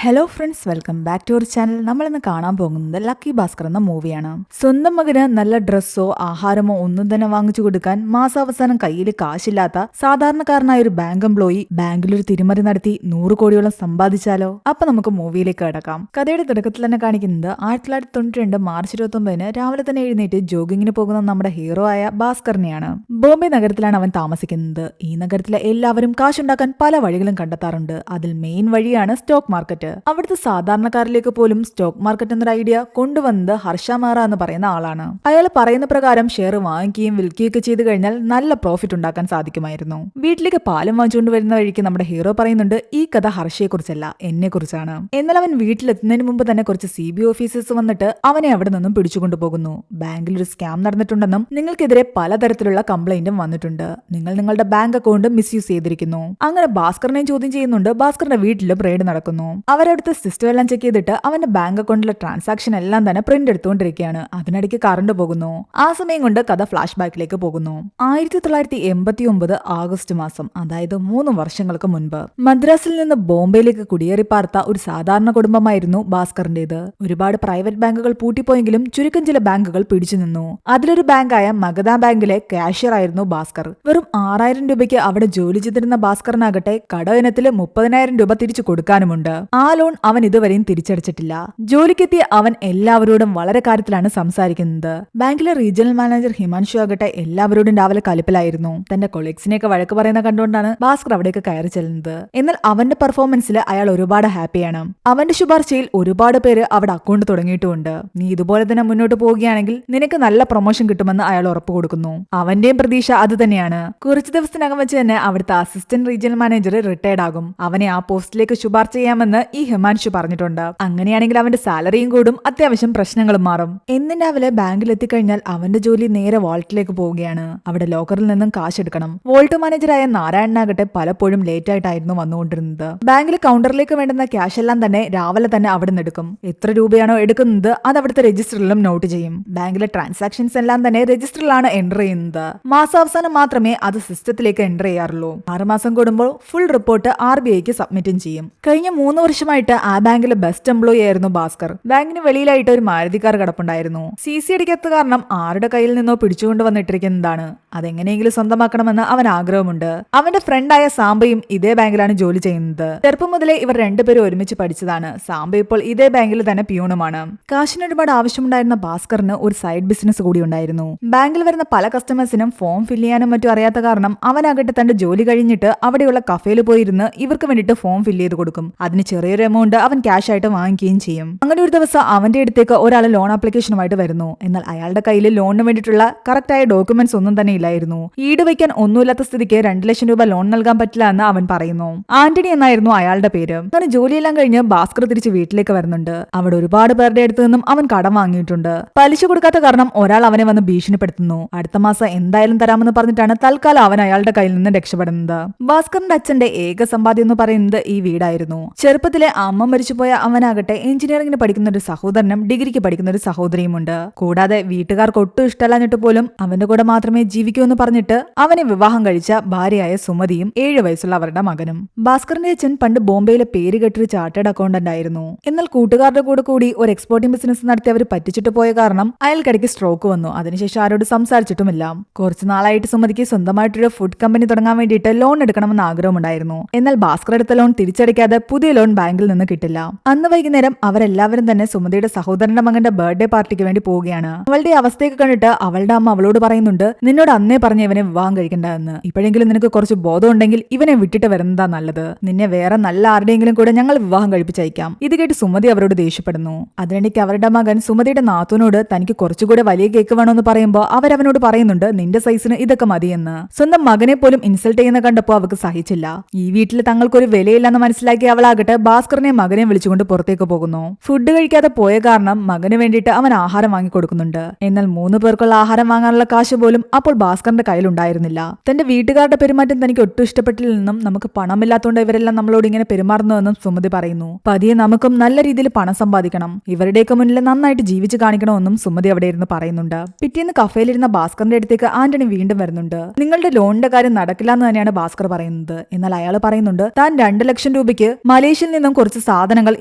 Hello friends, welcome back to our channel. നമ്മളിന്ന് കാണാൻ പോകുന്നത് ലക്കി ഭാസ്കർ എന്ന മൂവിയാണ്. സ്വന്തം മകന് നല്ല ഡ്രസ്സോ ആഹാരമോ ഒന്നും തന്നെ വാങ്ങിച്ചു കൊടുക്കാൻ മാസാവസാനം കയ്യിൽ കാശില്ലാത്ത സാധാരണക്കാരനായ ഒരു ബാങ്ക് എംപ്ലോയി ബാങ്കിലൊരു തിരിമറി നടത്തി 100 കോടിയോളം സമ്പാദിച്ചാലോ? അപ്പൊ നമുക്ക് മൂവിയിലേക്ക് കടക്കാം. കഥയുടെ തുടക്കത്തിൽ തന്നെ കാണിക്കുന്നത് 1992 മാർച്ച് 29 രാവിലെ തന്നെ എഴുന്നേറ്റ് ജോഗിങ്ങിന് പോകുന്ന നമ്മുടെ ഹീറോ ആയ ഭാസ്കറിനെയാണ്. ബോംബെ നഗരത്തിലാണ് അവൻ താമസിക്കുന്നത്. ഈ നഗരത്തിലെ എല്ലാവരും കാശുണ്ടാക്കാൻ പല വഴികളും കണ്ടെത്താറുണ്ട്. അതിൽ മെയിൻ വഴിയാണ് സ്റ്റോക്ക് മാർക്കറ്റ്. അവിടുത്തെ സാധാരണക്കാരിലേക്ക് പോലും സ്റ്റോക്ക് മാർക്കറ്റ് എന്നൊരു ഐഡിയ കൊണ്ടുവന്നത് ഹർഷ മേറ എന്ന് പറയുന്ന ആളാണ്. അയാൾ പറയുന്ന പ്രകാരം ഷെയർ വാങ്ങിക്കുകയും വിൽക്കുകയൊക്കെ ചെയ്തു കഴിഞ്ഞാൽ നല്ല പ്രോഫിറ്റ് ഉണ്ടാക്കാൻ സാധിക്കുമായിരുന്നു. വീട്ടിലേക്ക് പാലും വാങ്ങിച്ചുകൊണ്ട് വരുന്ന വഴിക്ക് നമ്മുടെ ഹീറോ പറയുന്നുണ്ട്, ഈ കഥ ഹർഷയെ കുറിച്ചല്ല, എന്നെ കുറിച്ചാണ്. എന്നാൽ അവൻ വീട്ടിലെത്തുന്നതിന് മുമ്പ് തന്നെ കുറച്ച് CBI ഓഫീസേഴ്സ് വന്നിട്ട് അവനെ അവിടെ നിന്നും പിടിച്ചുകൊണ്ടുപോകുന്നു. ബാങ്കിൽ ഒരു സ്കാം നടന്നിട്ടുണ്ടെന്നും നിങ്ങൾക്കെതിരെ പലതരത്തിലുള്ള കംപ്ലൈന്റും വന്നിട്ടുണ്ട്, നിങ്ങൾ നിങ്ങളുടെ ബാങ്ക് അക്കൗണ്ട് മിസ്യൂസ് ചെയ്തിരിക്കുന്നു. അങ്ങനെ ഭാസ്കറിനെ ചോദ്യം ചെയ്യുന്നുണ്ട്. ഭാസ്കറിന്റെ വീട്ടിലും റെയ്ഡ് നടക്കുന്നു. അവരടുത്ത് സിസ്റ്റം എല്ലാം ചെക്ക് ചെയ്തിട്ട് അവന്റെ ബാങ്ക് അക്കൗണ്ടിലെ ട്രാൻസാക്ഷൻ എല്ലാം തന്നെ പ്രിന്റ് എടുത്തുകൊണ്ടിരിക്കുകയാണ്. അതിനിടയ്ക്ക് കറണ്ട് പോകുന്നു. ആ സമയം കൊണ്ട് കഥ ഫ്ലാഷ് ബാക്കിലേക്ക് പോകുന്നു. 1989 ആഗസ്റ്റ് മാസം, അതായത് 3 വർഷങ്ങൾക്ക് മുൻപ് മദ്രാസിൽ നിന്ന് ബോംബെയിലേക്ക് കുടിയേറി പാർത്ത ഒരു സാധാരണ കുടുംബമായിരുന്നു ഭാസ്കറിന്റേത്. ഒരുപാട് പ്രൈവറ്റ് ബാങ്കുകൾ പൂട്ടിപ്പോയെങ്കിലും ചുരുക്കം ചില ബാങ്കുകൾ പിടിച്ചു നിന്നു. അതിലൊരു ബാങ്കായ മഗധ ബാങ്കിലെ കാഷ്യർ ആയിരുന്നു ഭാസ്കർ. വെറും 6000 രൂപയ്ക്ക് അവിടെ ജോലി ചെയ്തിരുന്ന ഭാസ്കറിനാകട്ടെ കട ഇനത്തിൽ 30,000 രൂപ തിരിച്ചു കൊടുക്കാനുമുണ്ട്. ആ ലോൺ അവൻ ഇതുവരെയും തിരിച്ചടച്ചിട്ടില്ല. ജോലിക്കെത്തിയ അവൻ എല്ലാവരോടും വളരെ കാര്യത്തിലാണ് സംസാരിക്കുന്നത്. ബാങ്കിലെ റീജിയണൽ മാനേജർ ഹിമാൻഷു ആകട്ടെ എല്ലാവരോടും രാവിലെ കലിപ്പിലായിരുന്നു. തന്റെ കൊളീഗ്സിനെയൊക്കെ വഴക്ക് പറയുന്ന കണ്ടുകൊണ്ടാണ് ഭാസ്കർ അവിടേക്ക് കയറി ചെല്ലുന്നത്. എന്നാൽ അവന്റെ പെർഫോമൻസിൽ അയാൾ ഒരുപാട് ഹാപ്പിയാണ്. അവന്റെ ശുപാർശയിൽ ഒരുപാട് പേര് അവിടെ അക്കൗണ്ട് തുടങ്ങിയിട്ടുമുണ്ട്. നീ ഇതുപോലെ തന്നെ മുന്നോട്ട് പോവുകയാണെങ്കിൽ നിനക്ക് നല്ല പ്രൊമോഷൻ കിട്ടുമെന്ന് അയാൾ ഉറപ്പ് കൊടുക്കുന്നു. അവന്റെയും പ്രതീക്ഷ അത് തന്നെയാണ്. കുറച്ചു ദിവസത്തിനകം വെച്ച് തന്നെ അവിടുത്തെ അസിസ്റ്റന്റ് റീജിയണൽ മാനേജർ റിട്ടയർഡ് ആകും. അവനെ ആ പോസ്റ്റിലേക്ക് ശുപാർശ ചെയ്യാമെന്ന് ഈ ഹിമാൻഷു പറഞ്ഞിട്ടുണ്ട്. അങ്ങനെയാണെങ്കിൽ അവന്റെ സാലറിയും കൂടും, അത്യാവശ്യം പ്രശ്നങ്ങളും മാറും. എന്നും രാവിലെ ബാങ്കിൽ എത്തിക്കഴിഞ്ഞാൽ അവന്റെ ജോലി നേരെ വാൾട്ടിലേക്ക് പോവുകയാണ്. അവിടെ ലോക്കറിൽ നിന്നും കാശെടുക്കണം. വോൾട്ട് മാനേജറായ നാരായണനാകട്ടെ പലപ്പോഴും ലേറ്റ് ആയിട്ടായിരുന്നു വന്നുകൊണ്ടിരുന്നത്. ബാങ്കിൽ കൗണ്ടറിലേക്ക് വേണ്ടുന്ന ക്യാഷ് എല്ലാം തന്നെ രാവിലെ തന്നെ അവിടെ നിന്ന് എടുക്കും. എത്ര രൂപയാണോ എടുക്കുന്നത് അത് അവിടുത്തെ രജിസ്റ്ററിലും നോട്ട് ചെയ്യും. ബാങ്കിലെ ട്രാൻസാക്ഷൻസ് എല്ലാം തന്നെ രജിസ്റ്ററിലാണ് എൻ്റർ ചെയ്യുന്നത്. മാസാവസാനം മാത്രമേ അത് സിസ്റ്റത്തിലേക്ക് എൻ്റർ ചെയ്യാറുള്ളൂ. 6 മാസം കൂടുമ്പോൾ ഫുൾ റിപ്പോർട്ട് RBIക്ക് സബ്മിറ്റും ചെയ്യും. കഴിഞ്ഞ 3 വർഷമായിട്ട് ആ ബാങ്കിലെ ബെസ്റ്റ് എംപ്ലോയി ആയിരുന്നു ഭാസ്കർ. ബാങ്കിന് വെളിയിലായിട്ട് ഒരു മാരുതി കാർ കിടപ്പുണ്ടായിരുന്നു. CC അടിക്കാത്ത കാരണം ആരുടെ കയ്യിൽ നിന്നോ പിടിച്ചുകൊണ്ട് വന്നിട്ടിരിക്കുന്നതാണ്. അതെങ്ങനെയെങ്കിലും സ്വന്തമാക്കണമെന്ന് അവൻ ആഗ്രഹമുണ്ട്. അവന്റെ ഫ്രണ്ടായ സാംബയും ഇതേ ബാങ്കിലാണ് ജോലി ചെയ്യുന്നത്. ചെറുപ്പം മുതലേ ഇവർ രണ്ടുപേരും ഒരുമിച്ച് പഠിച്ചതാണ്. സാംബ ഇപ്പോൾ ഇതേ ബാങ്കിൽ തന്നെ പ്യൂണുമാണ്. കാശിന് ഒരുപാട് ആവശ്യമുണ്ടായിരുന്ന ഭാസ്കറിന് ഒരു സൈഡ് ബിസിനസ് കൂടി ഉണ്ടായിരുന്നു. ബാങ്കിൽ വരുന്ന പല കസ്റ്റമേഴ്സിനും ഫോം ഫില്ല് ചെയ്യാനും മറ്റും അറിയാത്ത കാരണം അവനാകട്ടെ തന്റെ ജോലി കഴിഞ്ഞിട്ട് അവിടെയുള്ള കഫേയിൽ പോയിരുന്ന് ഇവർക്ക് വേണ്ടിയിട്ട് ഫോം ഫില്ല് ചെയ്ത് കൊടുക്കും. അതിന് ചെറിയൊരു എമൗണ്ട് അവൻ ക്യാഷ് ആയിട്ട് വാങ്ങിക്കുകയും ചെയ്യും. അങ്ങനെ ഒരു ദിവസം അവന്റെ അടുത്തേക്ക് ഒരാൾ ലോൺ ആപ്ലിക്കേഷനുമായിട്ട് വരുന്നു. എന്നാൽ അയാളുടെ കയ്യിൽ ലോണിന് വേണ്ടിയിട്ടുള്ള കറക്റ്റായ ഡോക്യുമെന്റ്സ് ഒന്നും തന്നെ ഇല്ലായിരുന്നു. ഈട് വയ്ക്കാൻ ഒന്നുമില്ലാത്ത സ്ഥിതിക്ക് 2 ലക്ഷം രൂപ ലോൺ നൽകാൻ പറ്റില്ല എന്ന് അവൻ പറയുന്നു. ആന്റണി എന്നായിരുന്നു അയാളുടെ പേര്. അങ്ങനെ ജോലിയെല്ലാം കഴിഞ്ഞ് ഭാസ്കർ തിരിച്ച് വീട്ടിലേക്ക് വരുന്നുണ്ട്. അവിടെ ഒരുപാട് പേരുടെ അടുത്ത് നിന്നും അവൻ കടം വാങ്ങിയിട്ടുണ്ട്. പലിശ കൊടുക്കാത്ത കാരണം ഒരാൾ അവനെ വന്ന് ഭീഷണിപ്പെടുത്തുന്നു. അടുത്ത മാസം എന്തായാലും തരാമെന്ന് പറഞ്ഞിട്ടാണ് തൽക്കാലം അവൻ അയാളുടെ കയ്യിൽ നിന്ന് രക്ഷപ്പെടുന്നത്. ഭാസ്കറിന്റെ അച്ഛന്റെ ഏക സമ്പാദ്യം എന്ന് പറയുന്നത് ഈ വീടായിരുന്നു. ചെറുപ്പത്തിലെ അമ്മ മരിച്ചുപോയ അവനാകട്ടെ എഞ്ചിനീയറിംഗിന് പഠിക്കുന്ന ഒരു സഹോദരനും ഡിഗ്രിക്ക് പഠിക്കുന്ന ഒരു സഹോദരിയുമുണ്ട്. കൂടാതെ വീട്ടുകാർക്ക് ഒട്ടും ഇഷ്ടമല്ലാഞ്ഞിട്ട് പോലും അവന്റെ കൂടെ മാത്രമേ ജീവിക്കൂ എന്ന് പറഞ്ഞിട്ട് അവനെ വിവാഹം കഴിച്ച ഭാര്യയായ സുമതിയും 7 വയസ്സുള്ള അവരുടെ മകനും. ഭാസ്കറിന്റെ അച്ഛൻ പണ്ട് ബോംബെയിലെ പേര് കേട്ടൊരു ചാർട്ടേഡ് അക്കൗണ്ടന്റ് ആയിരുന്നു. എന്നാൽ കൂട്ടുകാരുടെ കൂടെ കൂടി ഒരു എക്സ്പോർട്ടിംഗ് ബിസിനസ് നടത്തി അവർ പറ്റിച്ചിട്ട് പോയ കാരണം അയാൾക്കിടയ്ക്ക് സ്ട്രോക്ക് വന്നു. അതിനുശേഷം ആരോട് സംസാരിച്ചിട്ടുമില്ല. കുറച്ചു നാളായിട്ട് സുമതിക്ക് സ്വന്തമായിട്ടൊരു ഫുഡ് കമ്പനി തുടങ്ങാൻ വേണ്ടിയിട്ട് ലോൺ എടുക്കണമെന്ന് ആഗ്രഹമുണ്ടായിരുന്നു. എന്നാൽ ഭാസ്കർ എടുത്ത ലോൺ തിരിച്ചടയ്ക്കാതെ പുതിയ ലോൺ ബാങ്കിൽ നിന്ന് കിട്ടില്ല. അന്ന് വൈകുന്നേരം അവരെല്ലാവരും തന്നെ സുമതിയുടെ സഹോദരന്റെ മകന്റെ ബർത്ത്ഡേ പാർട്ടിക്ക് വേണ്ടി പോവുകയാണ്. അവളുടെ അവസ്ഥയൊക്കെ കണ്ടിട്ട് അവളുടെ അമ്മ അവളോട് പറയുന്നുണ്ട്, നിന്നോട് അന്നേ പറഞ്ഞ ഇവനെ വിവാഹം കഴിക്കണ്ടെന്ന്. ഇപ്പോഴെങ്കിലും നിനക്ക് കുറച്ച് ബോധം ഉണ്ടെങ്കിൽ ഇവനെ വിട്ടിട്ട് വരുന്നതാ നല്ലത്. നിന്നെ വേറെ നല്ല ആരുടെയെങ്കിലും കൂടെ ഞങ്ങൾ വിവാഹം കഴിപ്പിച്ചയക്കാം. ഇത് കേട്ട് സുമതി അവരോട് ദേഷ്യപ്പെടുന്നു. അതിനിടയ്ക്ക് അവരുടെ മകൻ സുമതിയുടെ നാത്തൂനോട് തനിക്ക് കുറച്ചുകൂടെ വലിയ കേക്ക് വേണമെന്ന് പറയുമ്പോൾ അവരവനോട് പറയുന്നുണ്ട്, നിന്റെ സൈസിന് ഇതൊക്കെ മതിയെന്ന്. സ്വന്തം മകനെ പോലും ഇൻസൾട്ട് ചെയ്യുന്ന കണ്ടപ്പോൾ അവർക്ക് സഹിച്ചില്ല. ഈ വീട്ടിൽ തങ്ങൾക്കൊരു വിലയില്ലെന്ന് മനസ്സിലാക്കി അവളാകട്ടെ ഭാസ്കറിനെ മകനെ വിളിച്ചുകൊണ്ട് പുറത്തേക്ക് പോകുന്നു. ഫുഡ് കഴിക്കാതെ പോയ കാരണം മകന് വേണ്ടിയിട്ട് അവൻ ആഹാരം വാങ്ങി കൊടുക്കുന്നുണ്ട്. എന്നാൽ 3 പേർക്കുള്ള ആഹാരം വാങ്ങാനുള്ള കാശ് പോലും അപ്പോൾ ഭാസ്കറിന്റെ കയ്യിലുണ്ടായിരുന്നില്ല. തന്റെ വീട്ടുകാരുടെ പെരുമാറ്റം തനിക്ക് ഒട്ടും ഇഷ്ടപ്പെട്ടില്ലെന്നും നമുക്ക് പണമില്ലാത്തതുകൊണ്ട് ഇവരെല്ലാം നമ്മളോട് ഇങ്ങനെ പെരുമാറുന്നുവെന്നും സുമതി പറയുന്നു. പതിയെ നമുക്കും നല്ല രീതിയിൽ പണം സമ്പാദിക്കണം, ഇവരുടെയൊക്കെ മുന്നിൽ നന്നായിട്ട് ജീവിച്ചു കാണിക്കണമെന്നും സുമതി അവിടെ ഇരുന്ന് പറയുന്നുണ്ട്. പിറ്റേന്ന് കഫേലിരുന്ന ഭാസ്കറിന്റെ അടുത്തേക്ക് ആന്റണി വീണ്ടും വരുന്നുണ്ട്. നിങ്ങളുടെ ലോണിന്റെ കാര്യം നടക്കില്ല എന്ന് തന്നെയാണ് ഭാസ്കർ പറയുന്നത്. എന്നാൽ അയാൾ പറയുന്നുണ്ട് താൻ 2 ലക്ഷം രൂപയ്ക്ക് മലേഷ്യയിൽ നിന്നും നിന്നും കുറച്ച് സാധനങ്ങൾ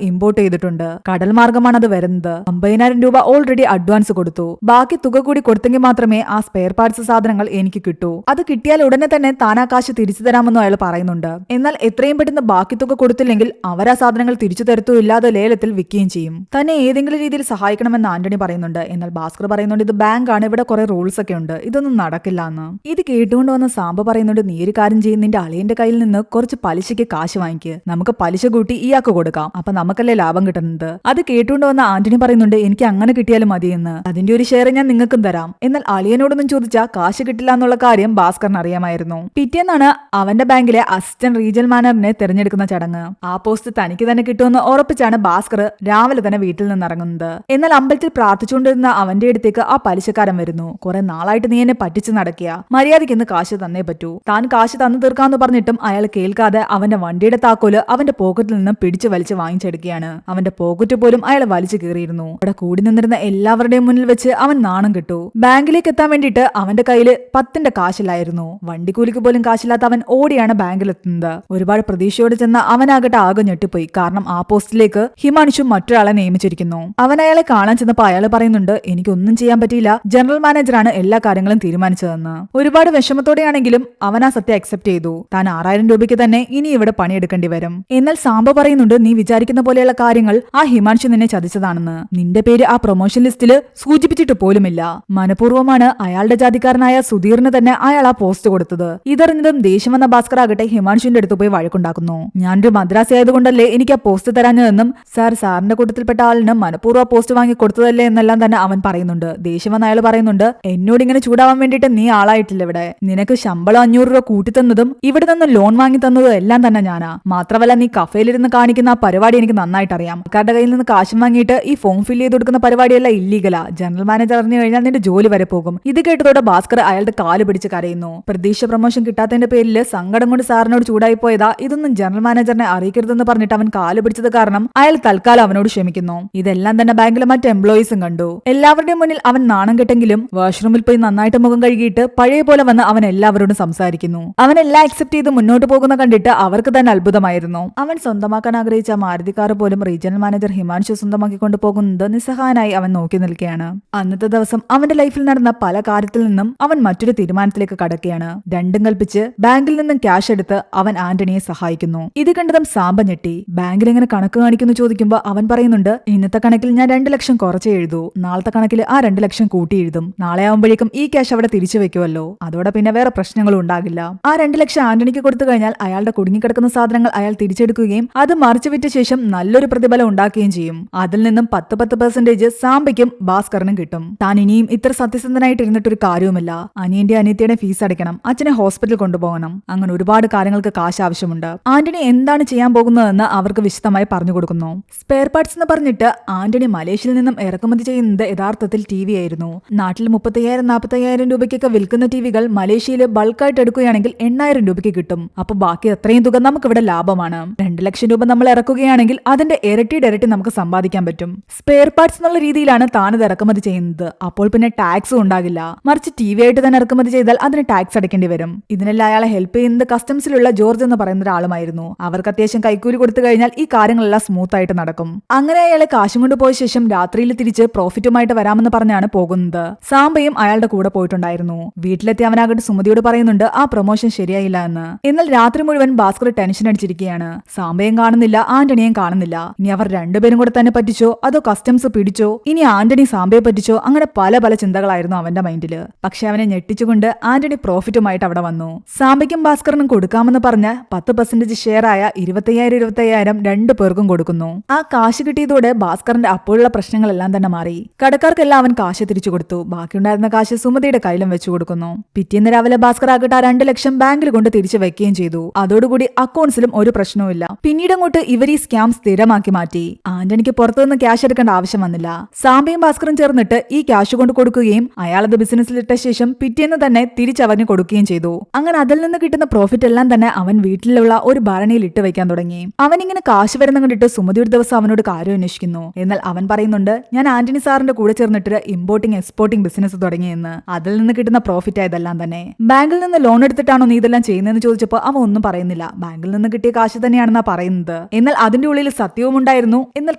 ഇമ്പോർട്ട് ചെയ്തിട്ടുണ്ട്. കടൽ മാർഗമാണ് അത് വരുന്നത്. 50,000 രൂപ ഓൾറെഡി അഡ്വാൻസ് കൊടുത്തു. ബാക്കി തുക കൂടി കൊടുത്തെങ്കിൽ മാത്രമേ ആ സ്പെയർ പാർട്സ് സാധനങ്ങൾ എനിക്ക് കിട്ടൂ. അത് കിട്ടിയാൽ ഉടനെ തന്നെ താൻ ആ കാശ് തിരിച്ചു തരാമെന്നും അയാൾ പറയുന്നുണ്ട്. എന്നാൽ എത്രയും പെട്ടെന്ന് ബാക്കി തുക കൊടുത്തില്ലെങ്കിൽ അവരാ സാധനങ്ങൾ തിരിച്ചു തരത്തുമില്ല, അത് ലേലത്തിൽ വിൽക്കുകയും ചെയ്യും. തന്നെ ഏതെങ്കിലും രീതിയിൽ സഹായിക്കണമെന്ന് ആന്റണി പറയുന്നുണ്ട്. എന്നാൽ ഭാസ്കർ പറയുന്നുണ്ട് ഇത് ബാങ്കാണ്, ഇവിടെ കുറെ റൂൾസ് ഒക്കെ ഉണ്ട്, ഇതൊന്നും നടക്കില്ല എന്ന്. ഇത് കേട്ടുകൊണ്ട് വന്ന സാമ്പ പറയുന്നുണ്ട് നീ ഒരു കാര്യം ചെയ്യും, നിന്റെ അളിയന്റെ കയ്യിൽ നിന്ന് കുറച്ച് പലിശയ്ക്ക് കാശ് വാങ്ങിക്ക്, നമുക്ക് പലിശ കൂട്ടി ഇയാൾക്ക് കൊടുക്കാം, അപ്പൊ നമുക്കല്ലേ ലാഭം കിട്ടുന്നത്. അത് കേട്ടുകൊണ്ട് വന്ന ആന്റണി പറയുന്നുണ്ട് എനിക്ക് അങ്ങനെ കിട്ടിയാലും മതിയെന്ന്, അതിന്റെ ഒരു ഷെയർ ഞാൻ നിങ്ങൾക്കും തരാം. എന്നാൽ അളിയനോടൊന്നും ചോദിച്ചാൽ കാശ് കിട്ടില്ല എന്നുള്ള കാര്യം ഭാസ്കറിന് അറിയാമായിരുന്നു. പിറ്റേന്നാണ് അവന്റെ ബാങ്കിലെ അസിസ്റ്റന്റ് റീജിയണൽ മാനേജറിനെ തിരഞ്ഞെടുക്കുന്ന ചടങ്ങ്. ആ പോസ്റ്റ് തനിക്ക് തന്നെ കിട്ടുമെന്ന് ഉറപ്പിച്ചാണ് ഭാസ്കർ രാവിലെ തന്നെ വീട്ടിൽ നിന്ന് ഇറങ്ങുന്നത്. എന്നാൽ അമ്പലത്തിൽ പ്രാർത്ഥിച്ചുകൊണ്ടിരുന്ന അവന്റെ അടുത്തേക്ക് ആ പലിശക്കാരൻ വരുന്നു. കുറെ നാളായിട്ട് നീ എന്നെ പറ്റിച്ച് നടക്കിയ, മര്യാദയ്ക്ക് ഇന്ന് കാശ് തന്നേ പറ്റൂ. താൻ കാശ് തന്നു തീർക്കാന്ന് പറഞ്ഞിട്ടും അയാൾ കേൾക്കാതെ അവന്റെ വണ്ടിയുടെ താക്കോല് അവന്റെ പോക്കറ്റിൽ നിന്ന് പിടിച്ചു വലിച്ച് വാങ്ങിച്ചെടുക്കുകയാണ്. അവന്റെ പോക്കറ്റ് പോലും അയാൾ വലിച്ചു കീറിയിരുന്നു. അവിടെ കൂടി നിന്നിരുന്ന എല്ലാവരുടെയും മുന്നിൽ വെച്ച് അവൻ നാണം കിട്ടു. ബാങ്കിലേക്ക് എത്താൻ വേണ്ടിയിട്ട് അവന്റെ കയ്യില് 10ന്റെ കാശില്ലായിരുന്നു. വണ്ടിക്കൂലിക്ക് പോലും കാശില്ലാത്ത അവൻ ഓടിയാണ് ബാങ്കിലെത്തുന്നത്. ഒരുപാട് പ്രതീക്ഷയോടെ ചെന്ന അവനാകട്ടെ ആകെ ഞെട്ടിപ്പോയി. കാരണം ആ പോസ്റ്റിലേക്ക് ഹിമാൻഷു മറ്റൊരാളെ നിയമിച്ചിരിക്കുന്നു. അവൻ അയാളെ കാണാൻ ചെന്നപ്പോൾ അയാൾ പറയുന്നുണ്ട് എനിക്കൊന്നും ചെയ്യാൻ പറ്റിയില്ല, ജനറൽ മാനേജറാണ് എല്ലാ കാര്യങ്ങളും തീരുമാനിച്ചതെന്ന്. ഒരുപാട് വിഷമത്തോടെയാണെങ്കിലും അവൻ ആ സത്യം അക്സെപ്റ്റ് ചെയ്തു. താൻ 6,000 രൂപയ്ക്ക് തന്നെ ഇനി ഇവിടെ പണിയെടുക്കേണ്ടി വരും. എന്നാൽ സാമ്പ പറയുന്നുണ്ട് നീ വിചാരിക്കുന്ന പോലെയുള്ള കാര്യങ്ങൾ ആ ഹിമാൻഷു നിന്നെ ചതിച്ചതാണെന്ന്. നിന്റെ പേര് ആ പ്രൊമോഷൻ ലിസ്റ്റില് സൂചിപ്പിച്ചിട്ട് പോലുമില്ല. മനഃപൂർവ്വമാണ് അയാളുടെ ജാതിക്കാരനായ സുധീറിന് തന്നെ അയാൾ ആ പോസ്റ്റ് കൊടുത്തത്. ഇതറിഞ്ഞതും ദേഷ്യം വന്ന ഭാസ്കർ ആകട്ടെ ഹിമാൻഷുവിന്റെ അടുത്ത് പോയി വഴക്കുണ്ടാക്കുന്നു. ഞാനൊരു മദ്രാസി ആയതുകൊണ്ടല്ലേ എനിക്ക് ആ പോസ്റ്റ് തരാഞ്ഞതെന്നും സാറിന്റെ കൂട്ടത്തിൽപ്പെട്ട ആളിന് മനഃപൂർവ്വ പോസ്റ്റ് വാങ്ങി കൊടുത്തതല്ലേ എന്നെല്ലാം തന്നെ അവൻ പറയുന്നുണ്ട്. ദേഷ്യം വന്ന അയാൾ പറയുന്നുണ്ട് എന്നോട് ഇങ്ങനെ ചൂടാവാൻ വേണ്ടിയിട്ട് നീ ആളായിട്ടില്ല ഇവിടെ. നിനക്ക് ശമ്പളം 500 രൂപ കൂട്ടിത്തന്നതും ഇവിടെ നിന്ന് ലോൺ വാങ്ങി തന്നതും എല്ലാം തന്നെ ഞാനാ. മാത്രമല്ല നീ കഫേലിരുന്ന് കാണിക്കുന്ന ആ പരിപാടി എനിക്ക് നന്നായിട്ട് അറിയാം. ആൾക്കാരുടെ കയ്യിൽ നിന്ന് കാശും വാങ്ങിയിട്ട് ഈ ഫോം ഫില്ല് ചെയ്ത് കൊടുക്കുന്ന പരിപാടിയെല്ലാം ഇല്ലീഗലാ. ജനറൽ മാനേജർ അറിഞ്ഞു കഴിഞ്ഞാൽ നിന്റെ ജോലി വരെ പോകും. ഇത് കേട്ടതോടെ ഭാസ്കർ അയാളുടെ കാല് പിടിച്ച് കരയുന്നു. പ്രതീക്ഷ പ്രൊമോഷൻ കിട്ടാത്തതിന്റെ പേരിൽ സങ്കടം കൊണ്ട് സാറിനോട് ചൂടായി പോയതാ, ഇതൊന്നും ജനറൽ മാനേജറിനെ അറിയിക്കരുതെന്ന് പറഞ്ഞിട്ട് അവൻ കാല് പിടിച്ചത് കാരണം അയാൾ തൽക്കാലം അവനോട് ക്ഷമിക്കുന്നു. ഇതെല്ലാം തന്നെ ബാങ്കിലെ മറ്റ് എംപ്ലോയീസും കണ്ടു. എല്ലാവരുടെയും മുന്നിൽ അവൻ നാണം കെട്ടെങ്കിലും വാഷ്റൂമിൽ പോയി നന്നായിട്ട് മുഖം കഴുകിയിട്ട് പഴയ പോലെ വന്ന് അവൻ എല്ലാവരോടും സംസാരിക്കുന്നു. അവനെല്ലാം അക്സെപ്റ്റ് ചെയ്ത് മുന്നോട്ട് പോകുന്ന കണ്ടിട്ട് അവർക്ക് തന്നെ അത്ഭുതമായിരുന്നു. അവൻ സ്വന്തമാക്കാൻ ആഗ്രഹിച്ച മാരുതി കാർ പോലും റീജിയണൽ മാനേജർ ഹിമാൻഷു സ്വന്തമാക്കിക്കൊണ്ട് പോകുന്നത് നിസ്സഹായനായി അവൻ നോക്കി നിൽക്കുകയാണ്. അന്നത്തെ ദിവസം അവന്റെ ലൈഫിൽ നടന്ന പല കാര്യത്തിൽ നിന്നും അവൻ മറ്റൊരു തീരുമാനത്തിലേക്ക് കടക്കുകയാണ്. രണ്ടും കൽപ്പിച്ച് ബാങ്കിൽ നിന്നും ക്യാഷ് എടുത്ത് അവൻ ആന്റണിയെ സഹായിക്കുന്നു. ഇത് കണ്ടതും സാമ്പ ഞെട്ടി. ബാങ്കിൽ എങ്ങനെ കണക്ക് കാണിക്കുന്നു ചോദിക്കുമ്പോൾ അവൻ പറയുന്നുണ്ട് ഇന്നത്തെ കണക്കിൽ ഞാൻ 2 ലക്ഷം കുറച്ചേ എഴുതൂ, നാളത്തെ കണക്കിൽ ആ 2 ലക്ഷം കൂട്ടി എഴുതും. നാളെ ആവുമ്പോഴേക്കും ഈ ക്യാഷ് അവിടെ തിരിച്ചു വെക്കുമല്ലോ, അതോടെ പിന്നെ വേറെ പ്രശ്നങ്ങളും ഉണ്ടാകില്ല. ആ 2 ലക്ഷം ആന്റണിക്ക് കൊടുത്തു കഴിഞ്ഞാൽ അയാളുടെ കുടുങ്ങിക്കിടക്കുന്ന സാധനങ്ങൾ അയാൾ തിരിച്ചെടുക്കുകയും അത് മറിച്ചു വിറ്റ ശേഷം നല്ലൊരു പ്രതിഫലം ഉണ്ടാക്കുകയും ചെയ്യും. അതിൽ നിന്നും 10% സാമ്പയ്ക്കും ഭാസ്കറിനും കിട്ടും. താൻ ഇനിയും ഇത്ര സത്യസന്ധനായിട്ട് ഇരുന്നിട്ടൊരു കാര്യവുമില്ല. അനിയന്റെ അനിയത്തിയുടെ ഫീസ് അടയ്ക്കണം, അച്ഛനെ ഹോസ്പിറ്റലിൽ കൊണ്ടുപോകണം, അങ്ങനെ ഒരുപാട് കാര്യങ്ങൾക്ക് കാശ് ആവശ്യമുണ്ട്. ആന്റണി എന്താണ് ചെയ്യാൻ പോകുന്നതെന്ന് അവർക്ക് വിശദമായി പറഞ്ഞു കൊടുക്കുന്നു. സ്പെയർ പാർട്സ് എന്ന് പറഞ്ഞിട്ട് ആന്റണി മലേഷ്യയിൽ നിന്നും ഇറക്കുമതി ചെയ്യുന്നത് യഥാർത്ഥത്തിൽ TV ആയിരുന്നു. നാട്ടിൽ 35,000-40,000 രൂപയ്ക്കൊക്കെ വിൽക്കുന്ന ടിവികൾ മലേഷ്യയിൽ ബൾക്കായിട്ട് എടുക്കുകയാണെങ്കിൽ 8,000 രൂപയ്ക്ക് കിട്ടും. അപ്പൊ ബാക്കി അത്രയും തുക നമുക്ക് ഇവിടെ ലാഭമാണ്. 2 ലക്ഷം രൂപ നമ്മൾ ഇറക്കുകയാണെങ്കിൽ അതിന്റെ ഇരട്ടി നമുക്ക് സമ്പാദിക്കാൻ പറ്റും. സ്പെയർ പാർട്സ് എന്നുള്ള രീതിയിലാണ് താനത് ഇറക്കുമതി ചെയ്യുന്നത്. അപ്പോൾ പിന്നെ ടാക്സും ഉണ്ടാകില്ല. മറിച്ച് TV ആയിട്ട് തന്നെ ഇറക്കുമതി ചെയ്താൽ അതിന് ടാക്സ് അടയ്ക്കേണ്ടി വരും. ഇതിനെല്ലാം അയാളെ ഹെൽപ്പ് ചെയ്യുന്നത് കസ്റ്റംസിലുള്ള ജോർജ് എന്ന് പറയുന്ന ഒരാളുമായിരുന്നു. അവർക്ക് അത്യാവശ്യം കൈക്കൂലി കൊടുത്തു കഴിഞ്ഞാൽ ഈ കാര്യങ്ങളെല്ലാം സ്മൂത്ത് ആയിട്ട് നടക്കും. അങ്ങനെ അയാളെ കാശും കൊണ്ട് പോയ ശേഷം രാത്രിയിൽ തിരിച്ച് പ്രോഫിറ്റുമായിട്ട് വരാമെന്ന് പറഞ്ഞാണ് പോകുന്നത്. സാമ്പയും അയാളുടെ കൂടെ പോയിട്ടുണ്ടായിരുന്നു. വീട്ടിലെത്തി അവനാകട്ടെ സുമതിയോട് പറയുന്നുണ്ട് ആ പ്രൊമോഷൻ ശരിയായില്ല എന്ന്. എന്നാൽ രാത്രി മുഴുവൻ ഭാസ്കർ ടെൻഷൻ അടിച്ചിരിക്കുകയാണ്. സാമ്പയും കാണുന്നില്ല, ആന്റണിയും കാണുന്നില്ല. ഇനി അവർ രണ്ടുപേരും കൂടെ തന്നെ പറ്റിച്ചോ അതോ കസ്റ്റംസ് പിടിച്ചോ, ഇനി ആന്റണി സാമ്പയെ പറ്റിച്ചോ, അങ്ങനെ പല ചിന്തകളായിരുന്നു അവന്റെ മൈൻഡില്. പക്ഷെ അവനെ ഞെട്ടിച്ചുകൊണ്ട് ആന്റണി പ്രോഫിറ്റുമായിട്ട് അവിടെ വന്നു. സാമ്പയ്ക്കും ഭാസ്കറിനും കൊടുക്കാമെന്ന് പറഞ്ഞ 10% ഷെയറായ 25,000 രണ്ടു പേർക്കും കൊടുക്കുന്നു. ആ കാശ് കിട്ടിയതോടെ ഭാസ്കറിന്റെ അപ്പോഴുള്ള പ്രശ്നങ്ങളെല്ലാം തന്നെ മാറി. കടക്കാർക്കെല്ലാം അവൻ കാശ് തിരിച്ചു കൊടുത്തു. ബാക്കിയുണ്ടായിരുന്ന കാശ് സുമതിയുടെ കയ്യിലും വെച്ചു കൊടുക്കുന്നു. പിറ്റേന്ന് രാവിലെ ഭാസ്കർ ആകട്ടെ 2 ലക്ഷം ബാങ്കിൽ കൊണ്ട് തിരിച്ചു വെക്കുകയും ചെയ്തു. അതോടുകൂടി അക്കൗണ്ട്സിലും ഒരു പ്രശ്നവുമില്ല. പിന്നീട് അങ്ങോട്ട് ഇവർ ഈ സ്കാം സ്ഥിരമാക്കി മാറ്റി. ആന്റണിക്ക് പുറത്തുനിന്ന് ക്യാഷ് എടുക്കേണ്ട ആവശ്യം വന്നില്ല. സാമ്പയും ഭാസ്കറും ചേർന്നിട്ട് ഈ ക്യാഷ് കൊണ്ട് കൊടുക്കുകയും അയാളത് ബിസിനസ്സിലിട്ട ശേഷം പിറ്റേന്ന് തന്നെ തിരിച്ചവന് കൊടുക്കുകയും ചെയ്തു. അങ്ങനെ അതിൽ നിന്ന് കിട്ടുന്ന പ്രോഫിറ്റ് എല്ലാം തന്നെ അവൻ വീട്ടിലുള്ള ഒരു ഭരണിയിൽ ഇട്ട് വെക്കാൻ തുടങ്ങി. അവനിങ്ങനെ കാശ് വരുന്ന കണ്ടിട്ട് സുമതി ഒരു ദിവസം അവനോട് കാര്യം അന്വേഷിക്കുന്നു. എന്നാൽ അവൻ പറയുന്നുണ്ട് ഞാൻ ആന്റണി സാറിന്റെ കൂടെ ചേർന്നിട്ട് ഇമ്പോർട്ടിംഗ് എക്സ്പോർട്ടിംഗ് ബിസിനസ് തുടങ്ങിയെന്ന്. അതിൽ നിന്ന് കിട്ടുന്ന പ്രോഫിറ്റ് ആയതെല്ലാം തന്നെ. ബാങ്കിൽ നിന്ന് ലോൺ എടുത്തിട്ടാണോ നീ ഇതെല്ലാം ചെയ്യുന്നതെന്ന് ചോദിച്ചപ്പോൾ അവൻ ഒന്നും പറയുന്നില്ല. ബാങ്കിൽ നിന്ന് കിട്ടിയ കാശ് തന്നെയാണെന്നാ പറയുന്നത്. എന്നാൽ അതിന്റെ ഉള്ളിൽ സത്യവും ഉണ്ടായിരുന്നു. എന്നാൽ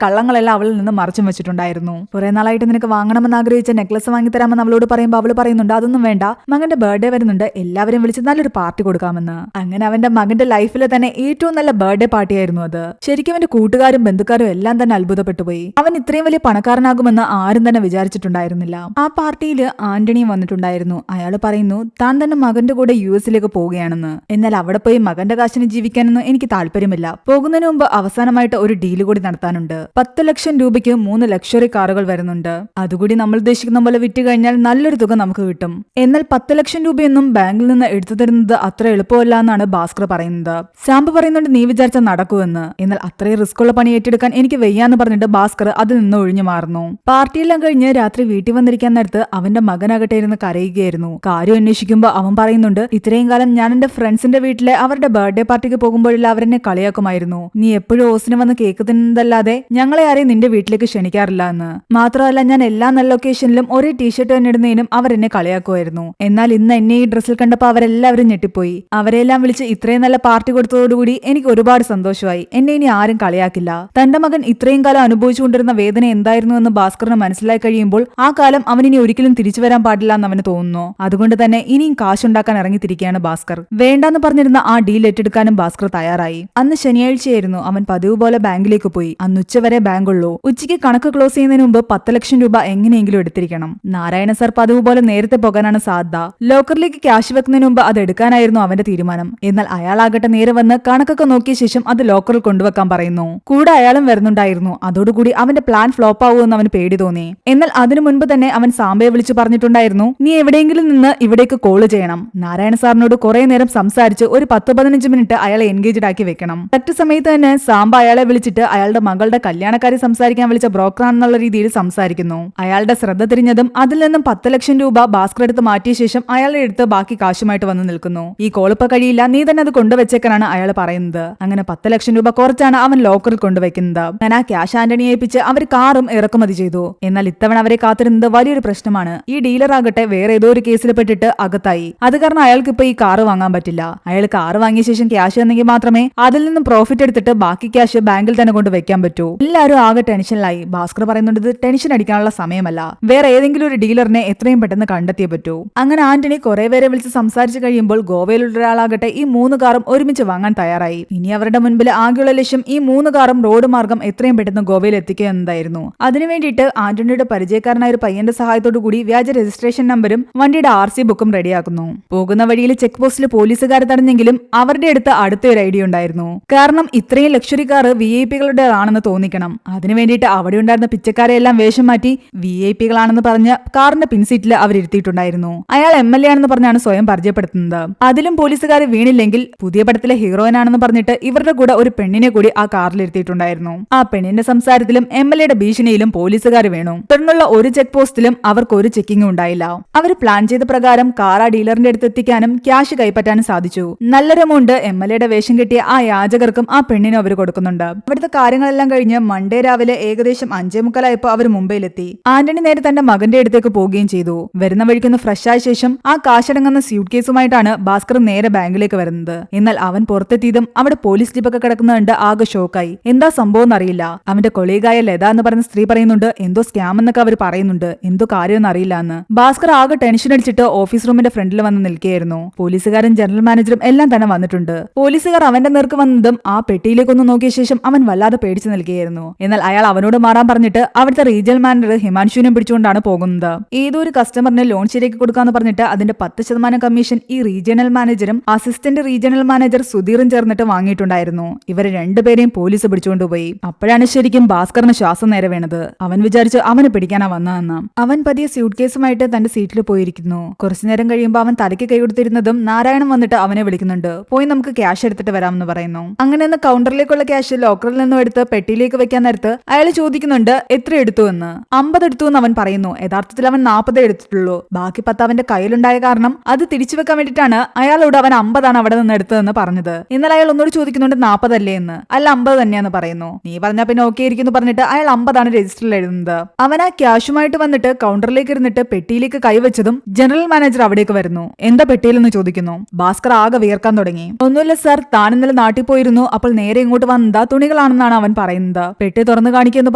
കള്ളങ്ങളെല്ലാം അവളിൽ നിന്ന് മറച്ചും വെച്ചിട്ടുണ്ടായിരുന്നു. കുറെ നാളായിട്ട് നിനക്ക് വാങ്ങണമെന്ന് ആഗ്രഹിച്ച നെക്ലസ് വാങ്ങിത്തരാമെന്ന് അവളോട് പറയുമ്പോൾ അവള് പറയുന്നുണ്ട് അതൊന്നും വേണ്ട, മകന്റെ ബർത്ത്ഡേ വരുന്നുണ്ട്, എല്ലാവരും വിളിച്ച് നല്ലൊരു പാർട്ടി കൊടുക്കാമെന്ന്. അങ്ങനെ അവന്റെ മകന്റെ ലൈഫിലെ തന്നെ ഏറ്റവും നല്ല ബർത്ത്ഡേ പാർട്ടി ആയിരുന്നു അത്. ശരിക്കും അവന്റെ കൂട്ടുകാരും ബന്ധുക്കാരും എല്ലാം തന്നെ അത്ഭുതപ്പെട്ടു പോയി. അവൻ ഇത്രയും വലിയ പണക്കാരനാകുമെന്ന് ആരും തന്നെ വിചാരിച്ചിട്ടുണ്ടായിരുന്നില്ല. ആ പാർട്ടിയിൽ ആന്റണിയും വന്നിട്ടുണ്ടായിരുന്നു. അയാൾ പറയുന്നു താൻ തന്നെ മകന്റെ കൂടെ US പോവുകയാണെന്ന്. എന്നാൽ അവിടെ പോയി മകന്റെ കാശിന് ജീവിക്കാനൊന്നും എനിക്ക് താല്പര്യമില്ല. പോകുന്നതിന് മുമ്പ് അവസാനമായിട്ട് ഒരു ഡീല് കൂടി നടത്താനുണ്ട്. 10 ലക്ഷം രൂപയ്ക്ക് 3 ലക്ഷറി കാറുകൾ വരുന്നുണ്ട്. അതുകൂടി നമ്മൾ ഉദ്ദേശിക്കുന്ന പോലെ വിറ്റ് കഴിഞ്ഞാൽ നല്ലൊരു തുക നമുക്ക് കിട്ടും. എന്നാൽ 10 ലക്ഷം രൂപയൊന്നും ബാങ്കിൽ നിന്ന് എടുത്തു തരുന്നത് അത്ര എളുപ്പമല്ല എന്നാണ് ഭാസ്കർ പറയുന്നത്. സാമ്പ് പറയുന്നുണ്ട് നീ വിചാരിച്ചാൽ നടക്കുമെന്ന്. എന്നാൽ അത്രയും റിസ്ക് ഉള്ള പണി ഏറ്റെടുക്കാൻ എനിക്ക് വയ്യാന്ന് പറഞ്ഞിട്ട് ഭാസ്കർ അതിൽ നിന്ന് ഒഴിഞ്ഞു മാറുന്നു. പാർട്ടിയെല്ലാം കഴിഞ്ഞ് രാത്രി വീട്ടിൽ വന്നിരിക്കാൻ നേരത്ത് അവന്റെ മകനാകട്ടെ ഇരുന്ന് കരയുകയായിരുന്നു. കാര്യം അന്വേഷിക്കുമ്പോൾ അവൻ പറയുന്നുണ്ട് ഇത്രയും കാലം ഞാൻ എന്റെ ഫ്രണ്ട്സിന്റെ വീട്ടിലെ അവരുടെ ബർത്ത്ഡേ പാർട്ടിക്ക് പോകുമ്പോഴെല്ലാം അവരെന്നെ കളിയാക്കുമായിരുന്നു. നീ എപ്പോഴും ഓസിന് വന്ന് കേക്ക് തിന്നുന്നതല്ലാതെ ഞങ്ങളെ ആരെയും നിന്റെ വീട്ടിലേക്ക് ക്ഷണിക്കാറില്ല എന്ന്. മാത്രമല്ല ഞാൻ എല്ലാ നല്ല ലൊക്കേഷനിലും ഒരേ ടീഷർട്ട് തന്നെ ഇടുന്നതിനും അവരെന്നെ കളിയാക്കുമായിരുന്നു. എന്നാൽ ഇന്ന് എന്നെ ഈ ഡ്രസ്സിൽ കണ്ടപ്പോൾ അവരെല്ലാവരും ഞെട്ടിപ്പോയി. അവരെല്ലാം വിളിച്ച് ഇത്രയും നല്ല പാർട്ടി കൊടുത്തതോടുകൂടി എനിക്ക് ഒരുപാട് സന്തോഷമായി. എന്നെ ഇനി ആരും കളിയാക്കില്ല. തന്റെ മകൻ ഇത്രയും കാലം അനുഭവിച്ചുകൊണ്ടിരുന്ന വേദന എന്തായിരുന്നു എന്ന് ഭാസ്കറിന് മനസ്സിലായി കഴിയുമ്പോൾ ആ കാലം അവനിനി ഒരിക്കലും തിരിച്ചു വരാൻ പാടില്ല എന്ന് അവന് തോന്നുന്നു. അതുകൊണ്ട് തന്നെ ഇനിയും കാശുണ്ടാക്കാൻ ഇറങ്ങിത്തിരിക്കുകയാണ് ഭാസ്കർ. വേണ്ടാന്ന് പറഞ്ഞിരുന്ന ആ ഡീൽ ഏറ്റെടുക്കാനും ഭാസ്കർ തയ്യാറായി. അന്ന് ശനിയാഴ്ചയായിരുന്നു. അവൻ പതിവ് പോലെ ബാങ്കിലേക്ക് പോയി. അന്ന് ഉച്ചവരെ ബാങ്കുള്ളൂ. ഉച്ചയ്ക്ക് കണക്ക് ക്ലോസ് ചെയ്യുന്നതിന് മുമ്പ് 10 ലക്ഷം രൂപ എങ്ങനെയെങ്കിലും എടുത്തിരിക്കണം. നാരായണ സാർ പതിവ് പോലെ നേരത്തെ പോകാനാണ് സാധ്യത. ലോക്കറിലേക്ക് ക്യാഷ് വെക്കുന്നതിന് മുമ്പ് അത് എടുക്കാനായിരുന്നു അവന്റെ തീരുമാനം. എന്നാൽ അയാളാകട്ടെ നേരെ വന്ന് കണക്കൊക്കെ നോക്കിയ ശേഷം അത് ലോക്കറിൽ കൊണ്ടുവെക്കാൻ പറയുന്നു. കൂടെ അയാളും വരുന്നുണ്ടായിരുന്നു. അതോടുകൂടി അവന്റെ പ്ലാൻ ഫ്ലോപ്പ് ആവുമെന്ന് അവന് പേടി തോന്നി. എന്നാൽ അതിനു മുൻപ് തന്നെ അവൻ സാമ്പയെ വിളിച്ചു പറഞ്ഞിട്ടുണ്ടായിരുന്നു നീ എവിടെയെങ്കിലും നിന്ന് ഇവിടേക്ക് കോള് ചെയ്യണം. നാരായണ സാറിനോട് കുറെ നേരം സംസാരിച്ച് ഒരു 10-15 മിനിറ്റ് അയാളെ എൻഗേജ്ഡ് ആക്കി വെക്കണം. കറക്റ്റ് സമയത്ത് തന്നെ സാമ്പ അയാളെ വിളിച്ചിട്ട് അയാളുടെ മകളുടെ കല്യാണക്കാരി സംസാരിക്കാൻ വിളിച്ച ബ്രോക്കറാണെന്നുള്ള രീതിയിൽ സംസാരിക്കുന്നു. അയാളുടെ ശ്രദ്ധ തിരിഞ്ഞതും അതിൽ നിന്നും 10 ലക്ഷം രൂപ ഭാസ്കർ എടുത്ത് മാറ്റിയ ശേഷം അയാളുടെ അടുത്ത് ബാക്കി കാശുമായിട്ട് വന്ന് നിൽക്കുന്നു. ഈ കോളിപ്പ കഴിയില്ല, നീ തന്നെ അത് കൊണ്ടുവച്ചേക്കാനാണ് അയാൾ പറയുന്നത്. അങ്ങനെ 10 ലക്ഷം രൂപ കുറച്ചാണ് അവൻ ലോക്കറിൽ കൊണ്ടുവയ്ക്കുന്നത്. അങ്ങനെ ആ ക്യാഷ് ആന്റണിയെ ഏൽപ്പിച്ച് അവർ കാറും ഇറക്കുമതി ചെയ്തു. എന്നാൽ ഇത്തവണ അവരെ കാത്തിരുന്നത് വലിയൊരു പ്രശ്നമാണ്. ഈ ഡീലർ ആകട്ടെ വേറെ ഏതോ ഒരു കേസിൽ പെട്ടിട്ട് അകത്തായി. അത് കാരണം അയാൾക്ക് ഇപ്പൊ ഈ കാറ് വാങ്ങാൻ പറ്റില്ല. അയാൾ കാറ് വാങ്ങിയ ശേഷം ക്യാഷ് തന്നെങ്കിൽ മാത്രമേ അതിൽ നിന്നും പ്രോഫിറ്റ് എടുത്തിട്ട് ബാക്കി ക്യാഷ് ബാങ്കിൽ തന്നെ കൊണ്ട് വെക്കാൻ പറ്റൂ. എല്ലാവരും ആകെ ടെൻഷനിലായി. ഭാസ്കർ പറയുന്നുണ്ട് ഇത് ടെൻഷൻ അടിക്കാനുള്ള സമയമല്ല, വേറെ ഏതെങ്കിലും ഒരു ഡീലറിനെ എത്രയും പെട്ടെന്ന് കണ്ടെത്തിയേ പറ്റൂ. അങ്ങനെ ആന്റണി കുറെ പേരെ വിളിച്ച് സംസാരിച്ചു കഴിയുമ്പോൾ ഗോവയിലുള്ള ഒരാളാകട്ടെ ഈ 3 കാറും ഒരുമിച്ച് വാങ്ങാൻ തയ്യാറായി. ഇനി അവരുടെ മുൻപിൽ ആകെയുള്ള ലക്ഷ്യം ഈ 3 കാറും റോഡ് മാർഗം എത്രയും പെട്ടെന്ന് ഗോവയിൽ എത്തിക്കുക എന്നതായിരുന്നു. അതിനുവേണ്ടിയിട്ട് ആന്റണിയുടെ പരിചയക്കാരനായ ഒരു പയ്യന്റെ സഹായത്തോടു കൂടി വ്യാജ രജിസ്ട്രേഷൻ നമ്പരും വണ്ടിയുടെ RC ബുക്കും റെഡിയാക്കുന്നു. പോകുന്ന വഴിയിൽ ചെക്ക് പോസ്റ്റിൽ പോലീസുകാർ തടഞ്ഞെങ്കിലും അവരുടെ അടുത്ത് അടുത്തൊരു ഐഡിയ ഉണ്ടായിരുന്നു. കാരണം ഇത്രയും ലക്ഷറി കാർ VIP-കളുടെ ആണെന്ന് തോന്നിക്കണം. അതിനുവേണ്ടിയിട്ട് അവിടെ ഉണ്ടായിരുന്ന പിച്ചക്കാരെയെല്ലാം വേഷം മാറ്റി VIP-കളാണെന്ന് പറഞ്ഞ് കാറിന്റെ പിൻസീറ്റിൽ അവരിരുത്തിയിട്ടുണ്ടായിരുന്നു. അയാൾ MLA ആണെന്ന് പറഞ്ഞാണ് സ്വയം പരിചയപ്പെടുത്തുന്നത്. അതിലും പോലീസുകാർ വീണില്ലെങ്കിൽ പുതിയ പടത്തിലെ ഹീറോയിനാണെന്ന് പറഞ്ഞിട്ട് ഇവരുടെ കൂടെ ഒരു പെണ്ണിനെ കൂടി ആ കാറിലിരുത്തിയിട്ടുണ്ടായിരുന്നു. ആ പെണ്ണിന്റെ സംസാരത്തിലും MLA-യുടെ ഭീഷണിയിലും പോലീസുകാർ വീണു. തുടർന്നുള്ള ഒരു ചെക്ക് പോസ്റ്റിലും അവർക്ക് ഒരു ചെക്കിങ്ങും ഉണ്ടായില്ല. അവർ പ്ലാൻ ചെയ്ത പ്രകാരം കാർ ആ ഡീലറിന്റെ അടുത്ത് എത്തിക്കാനും ക്യാഷ് കൈപ്പറ്റാനും സാധിച്ചു. നല്ലൊരു എമൗണ്ട് MLA-യുടെ വേഷം കെട്ടിയ ആ യാചകർക്കും ആ പെണ്ണിനും അവർ കൊടുക്കുന്നുണ്ട്. അവിടുത്തെ കാര്യങ്ങളെല്ലാം കഴിഞ്ഞ് മൺഡേ രാവിലെ ഏകദേശം 5:45 അവർ മുംബൈയിലെത്തി. ആന്റണി നേരെ തന്റെ മകന്റെ അടുത്തേക്ക് പോവുകയും ചെയ്തു. വരുന്ന വഴിക്കൊന്ന് ഫ്രഷ് ആയ ശേഷം ആ കാശടങ്ങുന്ന സ്യൂട്ട് കേസുമായിട്ടാണ് ഭാസ്കർ നേരെ ബാങ്കിലേക്ക് വരുന്നത്. എന്നാൽ അവൻ പുറത്തെത്തിയതും അവിടെ പോലീസ് ജീപ്പൊക്കെ കിടക്കുന്നുണ്ട്. ആകെ ഷോക്കായി. എന്താ സംഭവം എന്നറിയില്ല. അവന്റെ കൊളീഗായ ലത എന്ന് പറയുന്ന സ്ത്രീ പറയുന്നുണ്ട് എന്തോ സ്കാം എന്നൊക്കെ അവർ പറയുന്നുണ്ട്, എന്തോ കാര്യമൊന്നും അറിയില്ല എന്ന്. ഭാസ്കർ ആകെ ടെൻഷൻ അടിച്ചിട്ട് ഓഫീസ് റൂമിന്റെ ഫ്രണ്ടിൽ വന്ന് നിൽക്കുകയായിരുന്നു. പോലീസുകാരും ജനറൽ മാനേജറും എല്ലാം തന്നെ വന്നിട്ടുണ്ട്. പോലീസുകാർ അവന്റെ നേർക്ക് വന്നതും ആ പെട്ടിയിലേക്കൊന്ന് നോക്കിയ ശേഷം അവൻ വല്ലാതെ പേടിച്ചു നിൽക്കുകയായിരുന്നു. എന്നാൽ അയാൾ അവനോട് മാറാൻ പറഞ്ഞിട്ട് അവിടുത്തെ റീജിയണൽ മാനേജർ ഹിമാൻഷുവിനെ പിടിച്ചുകൊണ്ടാണ് പോകുന്നത്. ഏതോ ഒരു കസ്റ്റമറിന് ലോൺ ശരിയാക്കി കൊടുക്കാന്ന് പറഞ്ഞിട്ട് അതിന്റെ 10% കമ്മീഷൻ ഈ റീജിയണൽ മാനേജറും അസിസ്റ്റന്റ് റീജിയണൽ മാനേജർ സുധീറും ചേർന്നിട്ട് വാങ്ങിയിട്ടുണ്ടായിരുന്നു. ഇവരെ രണ്ടുപേരെയും പോലീസ് പിടിച്ചുകൊണ്ടുപോയി. അപ്പോഴാണ് ശരിക്കും ഭാസ്കറിന് ശ്വാസം നേരെ വീണത്. അവൻ വിചാരിച്ചു അവനെ പിടിക്കാനാ വന്നതെന്ന്. അവൻ പതിയെ സ്യൂട്ട് കേസുമായിട്ട് തന്റെ സീറ്റിൽ പോയിരിക്കുന്നു. കുറച്ചുനേരം കഴിയുമ്പോൾ അവൻ തലയ്ക്ക് കൈ കൊടുത്തിരുന്നതും നാരായണൻ വന്നിട്ട് അവനെ വിളിക്കുന്നുണ്ട്. പോയി നമുക്ക് ക്യാഷ് എടുത്തിട്ട് വരാമെന്ന് പറയുന്നു. അങ്ങനെ കൗണ്ടറിലേക്കുള്ള ക്യാഷ് ലോക്കറിൽ നിന്നും എടുത്ത് പെട്ടിയിലേക്ക് വെക്കാൻ നേരത്ത് അയാൾ ചോദിക്കുന്നുണ്ട് എത്ര എടുത്തു എന്ന്. 50 എടുത്തു എന്ന് അവൻ പറയുന്നു. യഥാർത്ഥത്തിൽ അവൻ 40 എടുത്തിട്ടുള്ളൂ. ബാക്കി 10 അവന്റെ കയ്യിലുണ്ടായ കാരണം അത് തിരിച്ചു വെക്കാൻ വേണ്ടിയിട്ടാണ് അയാളോട് അവൻ 50 അവിടെ നിന്ന് എടുത്തതെന്ന് പറഞ്ഞത്. എന്നാൽ അയാൾ ഒന്നുകൂടി ചോദിക്കുന്നുണ്ട് 40 അല്ലേ എന്ന്. അല്ല 50 തന്നെയാന്ന് പറയുന്നു. നീ പറഞ്ഞാ പിന്നെ ഓക്കെ ഇരിക്കുന്നു പറഞ്ഞിട്ട് അയാൾ 50 രജിസ്റ്ററിൽ എഴുതുന്നത്. അവൻ ആ ക്യാഷുമായിട്ട് വന്നിട്ട് കൗണ്ടറിലേക്ക് ഇരുന്നിട്ട് പെട്ടിയിലേക്ക് കൈവച്ചതും ജനറൽ മാനേജർ അവിടേക്ക് വരുന്നു. എന്താ പെട്ടിയിലെന്ന് ചോദിക്കുന്നു. ഭാസ്കർ ആകെ വിയർക്കാൻ തുടങ്ങി. ഒന്നുമില്ല സാർ, താൻ ഇന്നലെ നാട്ടിൽ പോയിരുന്നു. അപ്പോൾ നേരെ ഇങ്ങോട്ട് വന്നതാ തുണികളാണെന്നാണ് അവൻ പറയുന്നത്. പെട്ടി തുറന്നു കാണിക്കുമെന്ന്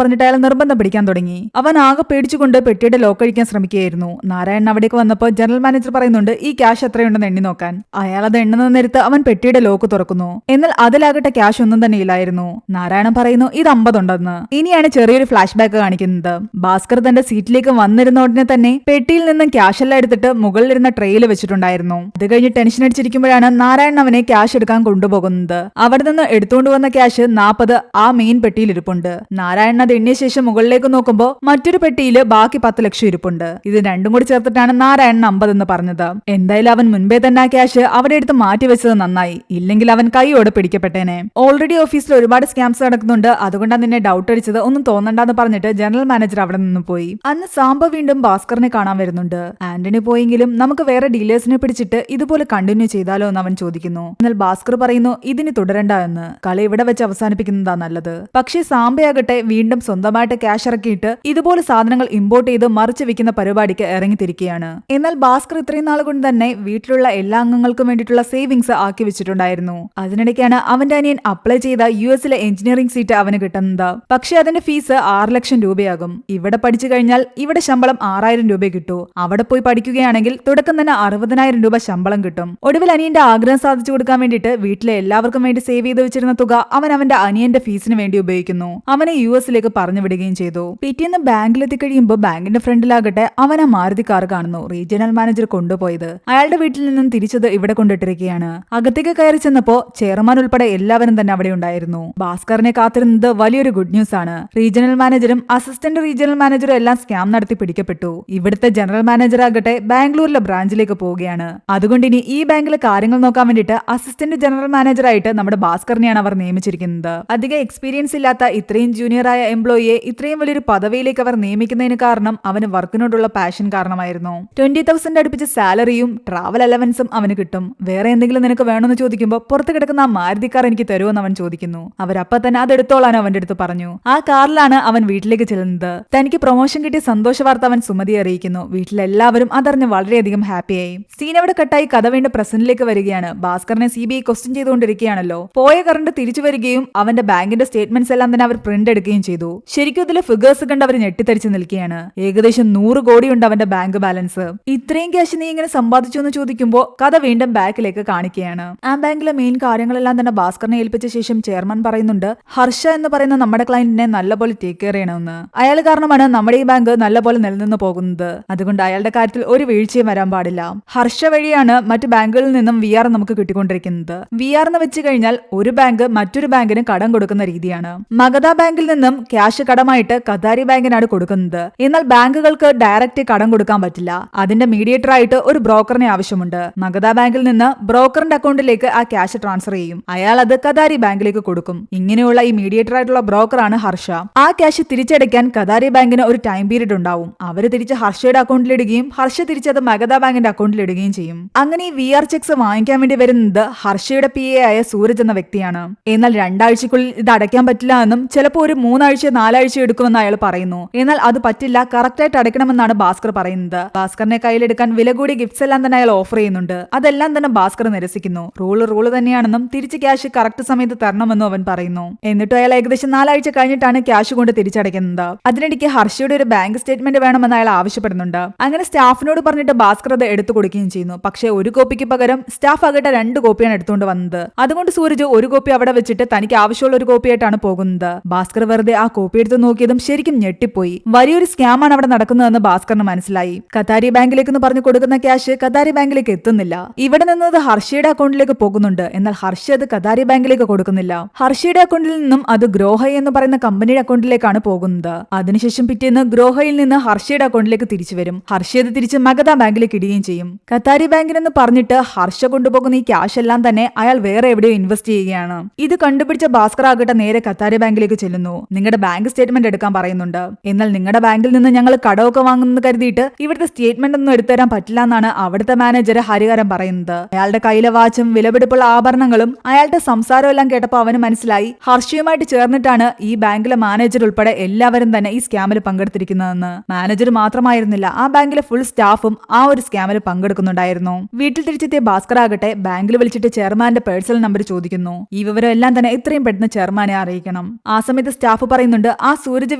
പറഞ്ഞിട്ട് അയാൾ നിർബന്ധം പിടിക്കാൻ തുടങ്ങി. അവൻ ആകെ പേടിച്ചുകൊണ്ട് പെട്ടിയുടെ ലോക്ക് അഴിക്കാൻ ശ്രമിക്കുകയായിരുന്നു. നാരായണൻ അവിടേക്ക് വന്നപ്പോൾ ജനറൽ മാനേജർ പറയുന്നുണ്ട് ഈ ക്യാഷ് എത്രയുണ്ടെന്ന് എണ്ണി നോക്കാൻ. അയാൾ അത് എണ്ണുന്ന നേരത്ത് അവൻ പെട്ടിയുടെ ലോക്ക് തുറക്കുന്നു. എന്നാൽ അതിലാകട്ടെ ക്യാഷ് ഒന്നും തന്നെ ഇല്ലായിരുന്നു. നാരായണൻ പറയുന്നു ഇത് 50 ഉണ്ടെന്ന്. ഇനിയാണ് ചെറിയൊരു ഫ്ലാഷ് ബാക്ക് കാണിക്കുന്നത്. ഭാസ്കർ തന്റെ സീറ്റിലേക്ക് വന്നിരുന്ന ഉടനെ തന്നെ പെട്ടിയിൽ നിന്നും ക്യാഷ് എല്ലാം എടുത്തിട്ട് മുകളിലിരുന്ന ട്രെയിൽ വെച്ചിട്ടുണ്ടായിരുന്നു. അത് കഴിഞ്ഞ് ടെൻഷൻ അടിച്ചിരിക്കുമ്പോഴാണ് നാരായണൻ അവനെ ക്യാഷ് എടുക്കാൻ കൊണ്ടുപോകുന്നത്. അവിടെ നിന്ന് എടുത്തുകൊണ്ട് വന്ന ക്യാഷ് 40 ആ മെയിൻ പെട്ടിയിൽ ഇരിപ്പുണ്ട്. നാരായണൻ അത് എണ്ണിയ ശേഷം മുകളിലേക്ക് നോക്കുമ്പോൾ മറ്റൊരു പെട്ടിയിൽ ബാക്കി 10 ലക്ഷം ഇരിപ്പുണ്ട്. ഇത് രണ്ടും കൂടി ചേർത്തിട്ടാണ് നാരായണൻ 50 എന്ന് പറഞ്ഞത്. എന്തായാലും അവൻ മുൻപേ തന്നെ ആ ക്യാഷ് അവിടെ എടുത്ത് മാറ്റി വെച്ചത് നന്നായി. ഇല്ലെങ്കിൽ അവൻ കൈയോടെ പിടിക്കപ്പെട്ടേനെ. ഓൾറെഡി ഓഫീസിൽ ഒരുപാട് സ്കാംസ് നടക്കുന്നുണ്ട്, അതുകൊണ്ടാണ് നിന്നെ ഡൗട്ട് അടിച്ചത്, ഒന്നും തോന്നണ്ടെന്ന് പറഞ്ഞിട്ട് ജനറൽ മാനേജർ അവിടെ നിന്ന് പോയി. അന്ന് സാംബ വീണ്ടും ഭാസ്കറിനെ കാണാൻ വരുന്നുണ്ട്. ആന്റണി പോയെങ്കിലും നമുക്ക് വേറെ ഡീലേഴ്സിനെ പിടിച്ചിട്ട് ഇതുപോലെ കണ്ടിന്യൂ ചെയ്താലോ എന്ന് അവൻ ചോദിക്കുന്നു. എന്നാൽ ഭാസ്കർ പറയുന്നു ഇതിന് തുടരണ്ട എന്ന്, കളി ഇവിടെ വെച്ച് അവസാനിപ്പിക്കുന്നതാ നല്ലത്. പക്ഷേ സാംബയാകട്ടെ വീണ്ടും സ്വന്തമായിട്ട് ക്യാഷ് ഇറക്കിയിട്ട് ഇതുപോലെ സാധനങ്ങൾ ഇമ്പോർട്ട് ചെയ്ത് മറിച്ച് വെക്കുന്ന പരിപാടിക്ക് ഇറങ്ങിത്തിരിക്കുകയാണ്. എന്നാൽ ഭാസ്കർ ഇത്രയും നാൾ കൊണ്ട് തന്നെ വീട്ടിലുള്ള എല്ലാ അംഗങ്ങൾക്കും വേണ്ടിയിട്ടുള്ള സേവിങ്സ് ആക്കി വെച്ചിട്ടുണ്ടായിരുന്നു. അതിനിടയ്ക്കാണ് അവന്റെ അനിയൻ അപ്ലൈ ചെയ്ത US-ലെ എഞ്ചിനീയറിംഗ് സീറ്റ് അവന് കിട്ടുന്നത്. പക്ഷെ അതിന്റെ ഫീസ് 6 ലക്ഷം രൂപയാകും. ഇവിടെ പഠിച്ചു കഴിഞ്ഞാൽ ഇവിടെ ശമ്പളം 6000 രൂപ കിട്ടൂ. അവിടെ പോയി പഠിക്കുകയാണെങ്കിൽ തുടക്കം തന്നെ 60,000 രൂപ ശമ്പളം കിട്ടും. ഒടുവിൽ അനിയന്റെ ആഗ്രഹം സാധിച്ചു കൊടുക്കാൻ വേണ്ടിയിട്ട് വീട്ടിലെ എല്ലാവർക്കും വേണ്ടി സേവ് ചെയ്ത് വെച്ചിരുന്ന തുക അവൻ അവന്റെ അനിയന്റെ ഫീസിന് വേണ്ടി ഉപയോഗിക്കുന്നു. അവനെ US-ലേക്ക് പറഞ്ഞു വിടുകയും ചെയ്തു. പിറ്റേന്ന് ബാങ്കിലെത്തി കഴിയുമ്പോൾ ബാങ്കിന്റെ ഫ്രണ്ടിലാകട്ടെ അവൻ ആ മാരുതി കാർ കാണുന്നു. റീജിയണൽ മാനേജർ കൊണ്ടുപോയത് അയാളുടെ വീട്ടിൽ നിന്നും തിരിച്ചത് ഇവിടെ കൊണ്ടിട്ടിരിക്കുകയാണ്. അകത്തേക്ക് കയറി ചെന്നപ്പോ ചെയർമാൻ ഉൾപ്പെടെ എല്ലാവരും തന്നെ അവിടെ ഉണ്ടായിരുന്നു. ഭാസ്കറിനെ കാത്തിരുന്നത് വലിയൊരു ഗുഡ് ന്യൂസ് ആണ്. റീജിയണൽ മാനേജറും അസിസ്റ്റന്റ് റീജിയണൽ മാനേജറും എല്ലാം സ്കാം നടത്തി പിടിക്കപ്പെട്ടു. ഇവിടുത്തെ ജനറൽ മാനേജർ ആകട്ടെ ബാംഗ്ലൂരിലെ ബ്രാഞ്ചിലേക്ക് പോവുകയാണ്. അതുകൊണ്ട് ഇനി ഈ ബാങ്കിലെ കാര്യങ്ങൾ നോക്കാൻ വേണ്ടിയിട്ട് അസിസ്റ്റന്റ് ജനറൽ മാനേജറായിട്ട് നമ്മുടെ ഭാസ്കറിനെയാണ് അവർ നിയമിച്ചിരിക്കുന്നത്. അധികം എക്സ്പീരിയൻസ് ഇല്ലാത്ത ഇത്രയും ജൂനിയറായ എംപ്ലോയിയെ ഇത്രയും വലിയൊരു പദവിയിലേക്ക് അവർ നിയമിക്കുന്നതിന് കാരണം അവന് വർക്കിനോടുള്ള പാഷൻ കാരണമായിരുന്നു. 20,000 അടുപ്പിച്ച് സാലറിയും ട്രാവൽ അലവൻസും അവന് കിട്ടും. വേറെ എന്തെങ്കിലും നിനക്ക് വേണമെന്ന് ചോദിക്കുമ്പോൾ പുറത്ത് കിടക്കുന്ന ആ മാരുതി കാർ എനിക്ക് തരുമെന്ന് അവൻ ചോദിക്കുന്നു. അവരപ്പ തന്നെ അതെടുത്തോളാൻ അവന്റെ അടുത്ത് പറഞ്ഞു. ആ കാറിലാണ് അവൻ വീട്ടിലേക്ക് ചെല്ലുന്നത്. തനിക്ക് പ്രൊമോഷൻ കിട്ടിയ സന്തോഷ വാർത്ത അവൻ സുമതിയെ അറിയിക്കുന്നു. വീട്ടിലെല്ലാവരും അതറിഞ്ഞ് വളരെയധികം ഹാപ്പിയായി. സീൻ അവിടെ കട്ടായി കഥ വീണ്ടും പ്രസന്റിലേക്ക് വരികയാണ്. ഭാസ്കറിനെ CBI ക്വസ്റ്റ്യൻ ചെയ്തുകൊണ്ടിരിക്കുകയാണല്ലോ. പോയ കറണ്ട് തിരിച്ചു വരികയും അവന്റെ ബാങ്കിന്റെ സ്റ്റേറ്റ്മെന്റ്സ് എല്ലാം തന്നെ അവർ പ്രിന്റ് എടുക്കുകയും ചെയ്തു. ശരിക്കും ഇതിലെ ഫിഗേഴ്സ് കണ്ട് അവർ ഞെട്ടിത്തരിച്ച് നിൽക്കുകയാണ്. ഏകദേശം 100 കോടിയുണ്ട് അവന്റെ ബാങ്ക് ബാലൻസ്. ഇത്രയും ക്യാഷ് നീ ഇങ്ങനെ സമ്പാദിച്ചു എന്ന് ചോദിക്കുമ്പോൾ കഥ വീണ്ടും ബാക്കിലേക്ക് കാണിക്കുകയാണ്. ആ ബാങ്കിലെ മെയിൻ കാര്യങ്ങളെല്ലാം തന്നെ ഭാസ്കറിനെ ഏൽപ്പിച്ച ശേഷം ചെയർമാൻ പറയുന്നുണ്ട് ഹർഷ എന്ന് പറയുന്ന നമ്മുടെ ക്ലയന്റിനെ നല്ലപോലെ ടേക്ക് കെയർ ചെയ്യണമെന്ന്. അയാൾ കാരണമാണ് നമ്മുടെ ഈ ബാങ്ക് നല്ലപോലെ നിലനിന്ന് പോകുന്നത്. അതുകൊണ്ട് അയാളുടെ കാര്യത്തിൽ ഒരു വീഴ്ചയും വരാൻ പാടില്ല. ഹർഷ വഴിയാണ് മറ്റു ബാങ്കുകളിൽ നിന്നും VR നമുക്ക് കിട്ടിക്കൊണ്ടിരിക്കുന്നത്. VR എന്ന് വെച്ച് കഴിഞ്ഞാൽ ഒരു ബാങ്ക് മറ്റൊരു ബാങ്കിന് കടം കൊടുക്കുന്ന രീതിയാണ്. മഗധ ബാങ്കിൽ നിന്നും ക്യാഷ് കടമായിട്ട് കതാരി ബാങ്കിനാണ് കൊടുക്കുന്നത്. എന്നാൽ ബാങ്കുകൾക്ക് ഡയറക്റ്റ് കടം കൊടുക്കാൻ പറ്റില്ല. അതിന്റെ മീഡിയേറ്റർ ആയിട്ട് ഒരു ബ്രോക്കറിനെ ആവശ്യമുണ്ട്. മഗധ ബാങ്കിൽ നിന്ന് ബ്രോക്കറിന്റെ അക്കൗണ്ടിലേക്ക് ആ ക്യാഷ് ട്രാൻസ്ഫർ ചെയ്യും. അയാൾ അത് കതാരി ബാങ്കിലേക്ക് കൊടുക്കും. ഇങ്ങനെയുള്ള ഈ മീഡിയേറ്റർ ആയിട്ടുള്ള ബ്രോക്കറാണ് ഹർഷ. ആ ക്യാഷ് തിരിച്ചടയ്ക്കാൻ കതാരി ബാങ്കിന് ഒരു ടൈം പീരീഡ് ഉണ്ടാവും. അവര് തിരിച്ച് ഹർഷയുടെ അക്കൗണ്ടിലിടുകയും ഹർഷ തിരിച്ചത് മഗധ ബാങ്കിന്റെ അക്കൗണ്ടിലിടുകയും ചെയ്യും. അങ്ങനെ ഈ VR ചെക്സ് വാങ്ങിക്കാൻ വേണ്ടി വരുന്നത് ഹർഷയുടെ PA ആയ സൂരജ് എന്ന വ്യക്തിയാണ്. എന്നാൽ 2 ആഴ്ചക്കുള്ളിൽ ഇത് അടയ്ക്കാൻ പറ്റില്ല എന്നും ചിലപ്പോൾ ഒരു 3 ആഴ്ച 4 ആഴ്ച എടുക്കുമെന്ന് അയാൾ പറയുന്നു. എന്നാൽ അത് പറ്റില്ല, കറക്റ്റായിട്ട് അടയ്ക്കണമെന്നാണ് ഭാസ്കർ പറയുന്നത്. ഭാസ്കറിനെ കയ്യിലെടുക്കാൻ വില കൂടിയ ഗിഫ്റ്റ്സ് എല്ലാം തന്നെ അയാൾ ഓഫർ ചെയ്യുന്നുണ്ട്. അതെല്ലാം തന്നെ ഭാസ്കർ നിരസിക്കുന്നു. റൂള് തന്നെയാണെന്നും തിരിച്ച് ക്യാഷ് കറക്റ്റ് സമയത്ത് തരണമെന്നും അവൻ പറയുന്നു. എന്നിട്ട് അയാൾ ഏകദേശം 4 ആഴ്ച കഴിഞ്ഞിട്ടാണ് ക്യാഷ് കൊണ്ട് തിരിച്ചടയ്ക്കുന്നത്. അതിനിടയ്ക്ക് ഹർഷയുടെ ഒരു ബാങ്ക് സ്റ്റേറ്റ്മെന്റ് വേണമെന്ന് അയാൾ ആവശ്യപ്പെടുന്നുണ്ട്. അങ്ങനെ സ്റ്റാഫിനോട് പറഞ്ഞിട്ട് ഭാസ്കർ അത് എടുത്തു കൊടുക്കുകയും ചെയ്യുന്നു. പക്ഷേ ഒരു കോപ്പിക്ക് പകരം സ്റ്റാഫ് ആകട്ടെ 2 കോപ്പിയാണ് എടുത്തുകൊണ്ട് വന്നത്. അതുകൊണ്ട് സൂരജ് ഒരു കോപ്പി അവിടെ വെച്ചിട്ട് തനിക്ക് ആവശ്യമുള്ള ഒരു കോപ്പിയായിട്ടാണ് പോകുന്നത്. ഭാസ്കർ വെറുതെ ആ കോപ്പി എടുത്ത് നോക്കിയതും ശരിക്കും ഞെട്ടിപ്പോയി. വലിയൊരു സ്കാമാണ് അവിടെ നടക്കുന്നതെന്ന് ഭാസ്കറിന് മനസ്സിലായി. കതാരി ബാങ്കിലേക്ക് പറഞ്ഞു കൊടുക്കുന്ന ക്യാഷ് കതാരി ബാങ്കിലേക്ക് എത്തുന്നില്ല. ഇവിടെ നിന്നത് ഹർഷയുടെ അക്കൗണ്ടിലേക്ക് പോകുന്നുണ്ട്. എന്നാൽ ഹർഷ അത് കതാരി ബാങ്കിലേക്ക് കൊടുക്കുന്നില്ല. ഹർഷയുടെ അക്കൗണ്ടിൽ നിന്നും അത് ഗ്രോഹൈ എന്ന് പറയുന്ന കമ്പനിയുടെ അക്കൗണ്ടിലേക്കാണ് പോകുന്നത്. അതിനുശേഷം പിറ്റേന്ന് ഗ്രോഹയിൽ നിന്ന് ഹർഷയുടെ അക്കൗണ്ടിലേക്ക് തിരിച്ചു വരും. ഹർഷ അത് തിരിച്ച് മഗധ ബാങ്കിലേക്ക് ഇടുകയും ചെയ്യും. കതാരി ബാങ്കിനെന്ന് പറഞ്ഞിട്ട് ഹർഷ കൊണ്ടുപോകുന്ന ഈ ക്യാഷ് എല്ലാം തന്നെ അയാൾ വേറെ എവിടെയോ ഇൻവെസ്റ്റ് ചെയ്യുകയാണ്. ഇത് കണ്ടുപിടിച്ച ഭാസ്കർ ആകട്ടെ നേരെ കതാരി ബാങ്കിലേക്ക് ചെല്ലുന്നു. നിങ്ങളുടെ ബാങ്ക് സ്റ്റേറ്റ്മെന്റ് എടുക്കാൻ പറയുന്നുണ്ട്. എന്നാൽ നിങ്ങളുടെ ബാങ്കിൽ നിന്ന് ഞങ്ങൾ കടമൊക്കെ വാങ്ങുന്നത് കരുതിയിട്ട് ഇവിടുത്തെ സ്റ്റേറ്റ്മെന്റ് ഒന്നും എടുത്തുതരാൻ പറ്റില്ല എന്നാണ് അവിടുത്തെ മാനേജർ ഹരിഹരൻ പറയുന്നത്. അയാളുടെ കയ്യിലെ വാച്ചും വിലപിടിപ്പുള്ള ആഭരണങ്ങളും അയാളുടെ സംസാരം എല്ലാം കേട്ടപ്പോൾ അവന് മനസ്സിലായി ഹർഷയുമായിട്ട് ചേർന്നിട്ടാണ് ഈ ബാങ്കിലെ മാനേജർ ഉൾപ്പെടെ എല്ലാവരും തന്നെ ഈ സ്കാമിൽ പങ്കെടുത്തിരിക്കുന്നതെന്ന്. മാനേജർ മാത്രമായിരുന്നില്ല, ആ ബാങ്കിലെ ഫുൾ സ്റ്റാഫും ആ ഒരു സ്കാമിൽ പങ്കെടുക്കുന്നുണ്ടായിരുന്നു. വീട്ടിൽ തിരിച്ചെത്തിയ ഭാസ്കർ ആകട്ടെ ബാങ്കിൽ വിളിച്ചിട്ട് ചെയർമാന്റെ പേഴ്സണൽ നമ്പർ ചോദിക്കുന്നു. ഈ വിവരം വിവരം എല്ലാം തന്നെ എത്രയും പെട്ടെന്ന് ചെയർമാനെ അറിയിക്കണം. ആ സമയത്ത് സ്റ്റാഫ് പറയുന്നുണ്ട് ആ സൂരജ്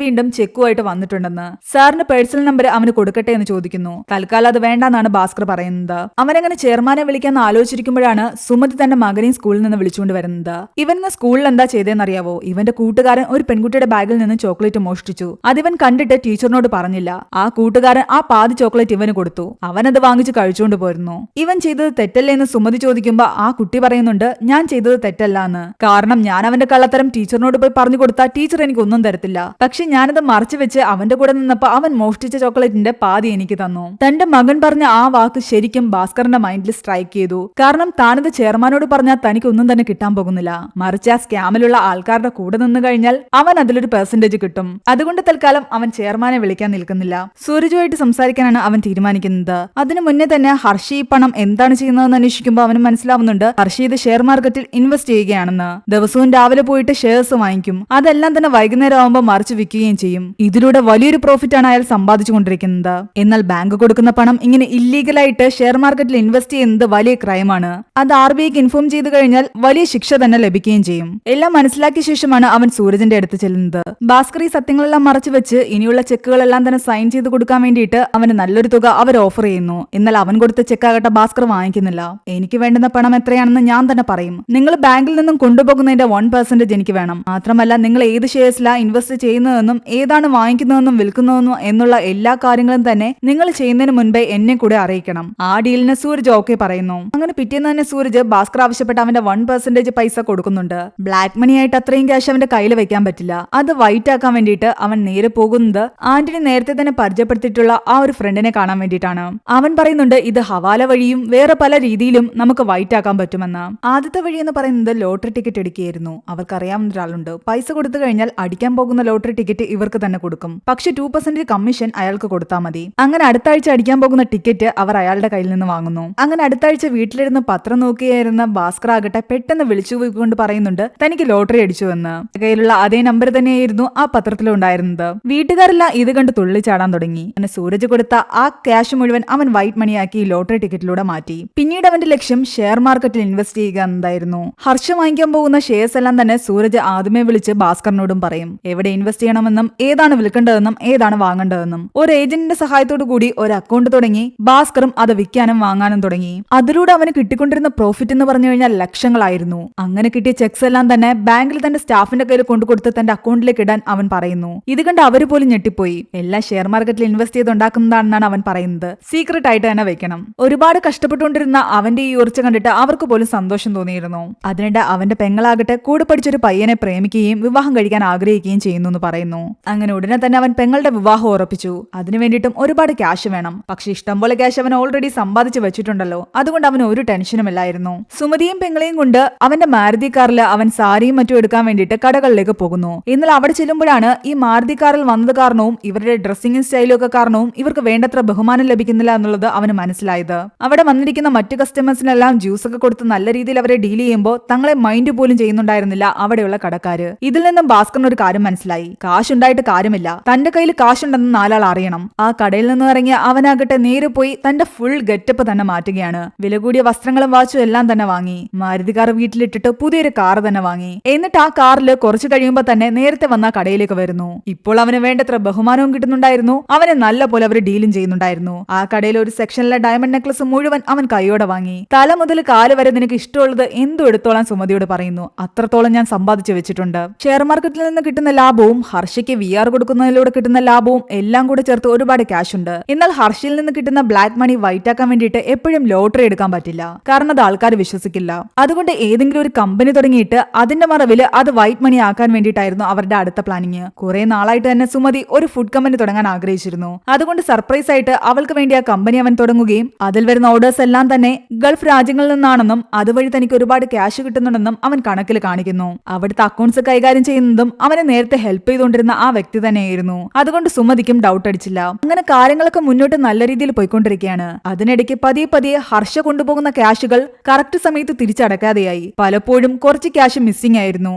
വീണ്ടും ചെക്കുമായിട്ട് വന്നിട്ടുണ്ടെന്ന്. സാറിന് പേഴ്സണൽ നമ്പർ അവന് കൊടുക്കട്ടെ എന്ന് ചോദിക്കുന്നു. തൽക്കാലം അത് വേണ്ടെന്നാണ് ഭാസ്കർ പറയുന്നത്. അവനങ്ങനെ ചെയർമാനെ വിളിക്കാൻ ആലോചിച്ചിരിക്കുമ്പോഴാണ് സുമതി തന്റെ മകനെയും സ്കൂളിൽ നിന്ന് വിളിച്ചുകൊണ്ട് വരുന്നത്. ഇവൻ സ്കൂളിൽ എന്താ ചെയ്തതെന്നറിയാവോ? ഇവന്റെ കൂട്ടുകാരൻ ഒരു പെൺകുട്ടിയുടെ ബാഗിൽ നിന്ന് ചോക്ലേറ്റ് മോഷ്ടിച്ചു. അതിവൻ കണ്ടിട്ട് ടീച്ചറിനോട് പറഞ്ഞില്ല. ആ കൂട്ടുകാരൻ ആ പാതി ചോക്ലേറ്റ് ഇവന് കൊടുത്തു. അവനത് വാങ്ങിച്ച് കഴിച്ചുകൊണ്ട് പോയിരുന്നു. ഇവൻ ചെയ്തത് തെറ്റല്ലേ എന്ന് സുമതി ചോദിക്കുമ്പോ ആ കുട്ടി പറയുന്നുണ്ട് ഞാൻ ചെയ്തത് തെറ്റല്ല എന്ന്. കാരണം ഞാൻ അവന്റെ കള്ളത്തരം ടീച്ചറിനോട് പോയി പറഞ്ഞു കൊടുത്താൽ ടീച്ചർ എനിക്ക് ഒന്നും തരത്തില്ല. പക്ഷെ ഞാനത് മറച്ചു വെച്ച് അവന്റെ കൂടെ നിന്നപ്പോ അവൻ മോഷ്ടിച്ച ചോക്ലേറ്റിന്റെ പാതി എനിക്ക് തന്നു. തന്റെ മകൻ പറഞ്ഞ ആ വാക്ക് ശരിക്കും ഭാസ്കറിന്റെ മൈൻഡിൽ സ്ട്രൈക്ക് ചെയ്തു. കാരണം താനത് ചെയർമാനോട് പറഞ്ഞാൽ തനിക്ക് ഒന്നും തന്നെ കിട്ടാൻ പോകുന്നില്ല. മറിച്ച് ആ സ്കാമിലുള്ള ആൾക്കാരുടെ കൂടെ നിന്ന് കഴിഞ്ഞാൽ അവൻ അതിലൊരു പെർസെന്റേജ് കിട്ടും. അതുകൊണ്ട് തൽക്കാലം അവൻ ചെയർമാനെ വിളിക്കാൻ നിൽക്കുന്നില്ല. സൂരജുമായിട്ട് സംസാരിക്കാനാണ് അവൻ തീരുമാനിക്കുന്നത്. അതിനു മുന്നേ തന്നെ ഹർഷി ഈ പണം എന്താണ് ചെയ്യുന്നതെന്ന് അന്വേഷിക്കുമ്പോൾ അവന് മനസ്സിലാവുന്നുണ്ട് ഹർഷി ഇത് ഷെയർ മാർക്കറ്റിൽ ഇൻവെസ്റ്റ് ചെയ്യുകയാണെന്ന്. ദിവസവും രാവിലെ പോയിട്ട് ഷെയർസ് വാങ്ങിക്കും. അതെല്ലാം തന്നെ വൈകുന്നേരം ആവുമ്പോൾ മറിച്ച് വിൽക്കുകയും ചെയ്യും. ഇതിലൂടെ വലിയൊരു പ്രോഫിറ്റ് ആണ് അയാൾ സമ്പാദിച്ചുകൊണ്ടിരിക്കുന്നത്. എന്നാൽ ബാങ്ക് കൊടുക്കുന്ന പണം ഇങ്ങനെ ഇല്ലീഗലായിട്ട് ഷെയർ മാർക്കറ്റിൽ ഇൻവെസ്റ്റ് ചെയ്യുന്നത് വലിയ ക്രൈമാണ്. അത് RBIക്ക് ഇൻഫോം ചെയ്തു കഴിഞ്ഞാൽ വലിയ ശിക്ഷ തന്നെ ലഭിക്കുകയും ചെയ്യും. എല്ലാം മനസ്സിലാക്കിയ ശേഷമാണ് അവൻ സൂരജിന്റെ അടുത്ത് ചെല്ലുന്നത്. ഭാസ്കർ ഈ സത്യങ്ങളെല്ലാം മറച്ചു വെച്ച് ഇനിയുള്ള ചെക്കുകളെല്ലാം തന്നെ സൈൻ ചെയ്ത് കൊടുക്കാൻ വേണ്ടിയിട്ട് അവന് നല്ലൊരു തുക അവർ ഓഫർ ചെയ്യുന്നു. എന്നാൽ അവൻ കൊടുത്ത ചെക്കാകട്ടെ ഭാസ്കർ വാങ്ങിക്കുന്നില്ല. എനിക്ക് വേണ്ടുന്ന പണം എത്രയാണെന്ന് ഞാൻ തന്നെ പറയും. നിങ്ങൾ ബാങ്കിൽ നിന്നും കൊണ്ടുപോകുന്നതിന്റെ 1% എനിക്ക് വേണം. മാത്രമല്ല നിങ്ങൾ ഏത് ഷെയർസിലാണ് ഇൻവെസ്റ്റ് ചെയ്യുന്നതെന്നും ഏതാണ് വാങ്ങിക്കുന്നതെന്നും വിൽക്കുന്നതെന്നും എന്നുള്ള എല്ലാ കാര്യങ്ങളും തന്നെ നിങ്ങൾ ചെയ്യുന്നതിന് മുൻപേ എന്നെ കൂടെ അറിയിക്കണം. ആ ഡീലിന് സൂരജ് ഓക്കെ പറയുന്നു. അങ്ങനെ പിറ്റേന്ന് തന്നെ സൂരജ് ഭാസ്കർ ആവശ്യപ്പെട്ട അവന്റെ 1% പൈസ കൊടുക്കുന്നുണ്ട്. ബ്ലാക്ക് മണി ആയിട്ട് അത്രയും ക്യാഷ് അവന്റെ കയ്യിൽ വെക്കാൻ പറ്റില്ല. അത് വൈറ്റ് ആക്കാൻ വേണ്ടിയിട്ട് അവൻ നേരെ പോകുന്നത് ആന്റണി നേരത്തെ തന്നെ പരിചയപ്പെടുത്തിയിട്ടുള്ള ആ ഒരു ഫ്രണ്ടിനെ കാണാൻ വേണ്ടിയിട്ടാണ്. അവൻ പറയുന്നുണ്ട് ഇത് ഹവാല വഴിയും വേറെ പല രീതിയിലും നമുക്ക് വൈറ്റ് ആക്കാൻ പറ്റുമെന്ന്. ആദ്യത്തെ വഴി എന്ന് പറയുന്നത് ലോട്ടറി ടിക്കറ്റ് എടുക്കുകയായിരുന്നു. അവർക്കറിയാവുന്ന ഒരാളുണ്ട്. പൈസ കൊടുത്തു കഴിഞ്ഞാൽ അടിക്കാൻ പോകുന്ന ലോട്ടറി ടിക്കറ്റ് ഇവർക്ക് തന്നെ കൊടുക്കും. പക്ഷെ 2% കമ്മീഷൻ അയാൾക്ക് കൊടുത്താൽ മതി. അങ്ങനെ അടുത്ത ആഴ്ച അടിക്കാൻ പോകുന്ന ടിക്കറ്റ് അവർ അയാളുടെ കയ്യിൽ നിന്ന് വാങ്ങുന്നു. അങ്ങനെ അടുത്ത ആഴ്ച വീട്ടിലിരുന്ന് പത്രം നോക്കിയായിരുന്ന ഭാസ്കർ ആകട്ടെ പെട്ടെന്ന് വിളിച്ചു പോയിക്കൊണ്ട് പറയുന്നുണ്ട് തനിക്ക് ലോട്ടറി അടിച്ചു എന്ന്. കയ്യിലുള്ള അതേ നമ്പർ തന്നെയായിരുന്നു ആ പത്രത്തിലുണ്ടായിരുന്നത്. വീട്ടുകാരെല്ലാം ഇത് കണ്ട് തുള്ളിച്ചാടാൻ തുടങ്ങി. അങ്ങനെ സൂരജ് കൊടുത്ത ആ ക്യാഷ് മുഴുവൻ അവൻ വൈറ്റ് മണിയാക്കി ലോട്ടറി ടിക്കറ്റിലൂടെ മാറ്റി. പിന്നീട് അവന്റെ ലക്ഷ്യം ഷെയർ മാർക്കറ്റിൽ ഇൻവെസ്റ്റ് ചെയ്യുക എന്നതായിരുന്നു. ഹർഷ വാങ്ങിക്കാൻ പോകുന്ന ഷെയർസ് എല്ലാം തന്നെ സൂരജ് ആദ്യമേ വിളിച്ച് ഭാസ്കറിനോടും പറയും. എവിടെ ഇൻവെസ്റ്റ് ചെയ്യണമെന്നും ഏതാണ് വിൽക്കേണ്ടതെന്നും ഏതാണ് വാങ്ങേണ്ടതെന്നും. ഒരു ഏജന്റിന്റെ സഹായത്തോടു കൂടി ഒരു അക്കൗണ്ട് തുടങ്ങി ഭാസ്കറും അത് വിൽക്കാനും വാങ്ങാനും തുടങ്ങി. അതിലൂടെ അവന് കിട്ടിക്കൊണ്ടിരുന്ന പ്രോഫിറ്റ് എന്ന് പറഞ്ഞു കഴിഞ്ഞാൽ ലക്ഷങ്ങളായിരുന്നു. അങ്ങനെ കിട്ടിയ ചെക്സ് എല്ലാം തന്നെ ബാങ്കിൽ തന്റെ സ്റ്റാഫിന്റെ കയ്യിൽ കൊണ്ടുകൊടുത്ത് തന്റെ അക്കൗണ്ടിലേക്ക് ഇടാൻ അവൻ പറയുന്നു. ഇത് കണ്ട് അവര് പോലും ഞെട്ടിപ്പോയി. എല്ലാം ഷെയർ മാർക്കറ്റിൽ ഇൻവെസ്റ്റ് ചെയ്തുണ്ടാക്കുന്നതാണെന്നാണ് അവൻ പറയുന്നത്. സീക്രട്ട് ആയിട്ട് തന്നെ വെക്കണം. ഒരുപാട് കഷ്ടപ്പെട്ടുകൊണ്ടിരുന്ന അവന്റെ ഈ ഉറച്ച കണ്ടിട്ട് അവർക്ക് പോലും സന്തോഷം തോന്നിയിരുന്നു. അതിനിടെ അവന്റെ പെങ്ങളാകട്ടെ കൂടെ പഠിച്ചൊരു പയ്യനെ പ്രേമിക്കുകയും വിവാഹം കഴിക്കാൻ ആഗ്രഹിക്കുകയും ചെയ്യുന്നു എന്ന് പറയുന്നു. അങ്ങനെ ഉടനെ തന്നെ അവൻ പെങ്ങളുടെ വിവാഹം ഉറപ്പിച്ചു. അതിനു വേണ്ടിയിട്ടും ഒരുപാട് ക്യാഷ് വേണം. പക്ഷെ ഇഷ്ടംപോലെ ക്യാഷ് അവൻ ഓൾറെഡി സമ്പാദിച്ചു വെച്ചിട്ടുണ്ടല്ലോ. അതുകൊണ്ട് അവന് ഒരു ടെൻഷനുമില്ലായിരുന്നു. സുമതിയും പെങ്ങളെയും കൊണ്ട് അവന്റെ മാരുതി കാറിൽ അവൻ സാരിയും മറ്റും എടുക്കാൻ വേണ്ടിയിട്ട് കടകളിലേക്ക് പോകുന്നു. എന്നാൽ അവിടെ ചെല്ലുമ്പോഴാണ് ഈ മാരുതി കാറിൽ വന്നത് കാരണവും ഇവരുടെ ഡ്രസ്സിംഗ് സ്റ്റൈലും ഒക്കെ കാരണവും ഇവർക്ക് വേണ്ടത്ര ബഹുമാനം ലഭിക്കുന്നില്ല എന്നുള്ളത് അവന് മനസ്സിലായത്. അവിടെ വന്നിരിക്കുന്ന മറ്റു കസ്റ്റമേഴ്സിനെല്ലാം ജ്യൂസ് ഒക്കെ കൊടുത്ത് നല്ല രീതിയിൽ അവരെ ഡീൽ ചെയ്യുമ്പോൾ തങ്ങളെ മൈൻഡ് പോലും ചെയ്യുന്നുണ്ടായിരുന്നില്ല അവിടെയുള്ള കടക്കാര്. ഇതിൽ നിന്നും ഭാസ്കറിന് ഒരു കാര്യം മനസ്സിലായി. കാശുണ്ടായിട്ട് കാര്യമില്ല, തന്റെ കയ്യിൽ കാശുണ്ടെന്ന് നാലാൾ അറിയണം. ആ കടയിൽ നിന്ന് ഇറങ്ങിയ അവനാകട്ടെ നേരെ പോയി തന്റെ ഫുൾ ഗെറ്റപ്പ് തന്നെ മാറ്റുകയാണ്. വില കൂടിയ വസ്ത്രങ്ങളും വാച്ചും എല്ലാം തന്നെ വാങ്ങി. മാരുതി കാർ വീട്ടിലിട്ടിട്ട് പുതിയൊരു കാർ തന്നെ വാങ്ങി. എന്നിട്ട് ആ കാറിൽ കുറച്ചു കഴിയുമ്പോൾ തന്നെ നേരത്തെ വന്ന കടയിലേക്ക് വരുന്നു. ഇപ്പോൾ അവന് വേണ്ടത്ര ബഹുമാനവും കിട്ടുന്നുണ്ടായിരുന്നു. അവനെ നല്ല പോലെ അവർ ഡീലും ചെയ്യുന്നുണ്ടായിരുന്നു. ആ കടയിൽ ഒരു സെക്ഷനിലെ ഡയമണ്ട് നെക്ലസ് മുഴുവൻ അവൻ കൈയോടെ വാങ്ങി. തല മുതൽ കാല് വരെ നിനക്ക് ഇഷ്ടമുള്ളത് എന്തും എടുത്തോളാൻ സുമതിയോട് പറയുന്നു. അത്രത്തോളം ഞാൻ സമ്പാദിച്ചു വെച്ചിട്ടുണ്ട്. ഷെയർ മാർക്കറ്റിൽ നിന്ന് കിട്ടുന്ന ലാഭവും ഹർഷയ്ക്ക് VR കൊടുക്കുന്നതിലൂടെ കിട്ടുന്ന ലാഭവും എല്ലാം കൂടെ ചേർത്ത് ഒരുപാട് ക്യാഷ് ഉണ്ട്. എന്നാൽ ഹർഷയിൽ നിന്ന് കിട്ടുന്ന ബ്ലാക്ക് മണി വൈറ്റ് ആക്കാൻ വേണ്ടിയിട്ട് എപ്പോഴും ലോട്ടറി എടുക്കാൻ പറ്റില്ല. കാരണം അത് ആൾക്കാർ വിശ്വസിക്കില്ല. അതുകൊണ്ട് ഏതെങ്കിലും ഒരു കമ്പനി തുടങ്ങിയിട്ട് അതിന്റെ മറവിൽ അത് വൈറ്റ് മണി ആക്കാൻ വേണ്ടിയിട്ടായിരുന്നു അവരുടെ അടുത്ത പ്ലാനിങ്. കുറെ നാളായിട്ട് തന്നെ സുമതി ഒരു ഫുഡ് കമ്പനി തുടങ്ങാൻ ആഗ്രഹിച്ചിരുന്നു. അതുകൊണ്ട് സർപ്രൈസ് ആയിട്ട് അവൾക്ക് വേണ്ടി ആ കമ്പനി അവൻ തുടങ്ങുകയും അതിൽ വരുന്ന ഓർഡേഴ്സ് എല്ലാം തന്നെ ഗൾഫ് രാജ്യങ്ങളിൽ നിന്നാണെന്നും അതുവഴി തനിക്ക് ഒരുപാട് ക്യാഷ് കിട്ടുന്നുണ്ടെന്നും അവൻ കണക്കിൽ കാണിക്കുന്നു. അവിടുത്തെ അക്കൗണ്ട്സ് കൈകാര്യം ചെയ്യുന്നതും അവനെ നേരത്തെ ഹെൽപ്പ് ചെയ്തുകൊണ്ടിരുന്ന ആ വ്യക്തി തന്നെയായിരുന്നു. അതുകൊണ്ട് സുമതിക്കും ഡൗട്ട് അടിച്ചില്ല. അങ്ങനെ കാര്യങ്ങളൊക്കെ മുന്നോട്ട് നല്ല രീതിയിൽ പോയിക്കൊണ്ടിരിക്കുകയാണ്. അതിനിടയ്ക്ക് പതിയെ ഹർഷ കൊണ്ടുപോകുന്ന ക്യാഷുകൾ കറക്റ്റ് സമയത്ത് തിരിച്ചടക്കാതെയായി. പലപ്പോഴും കുറച്ച് ക്യാഷ് മിസ്സിംഗ് ആയിരുന്നു.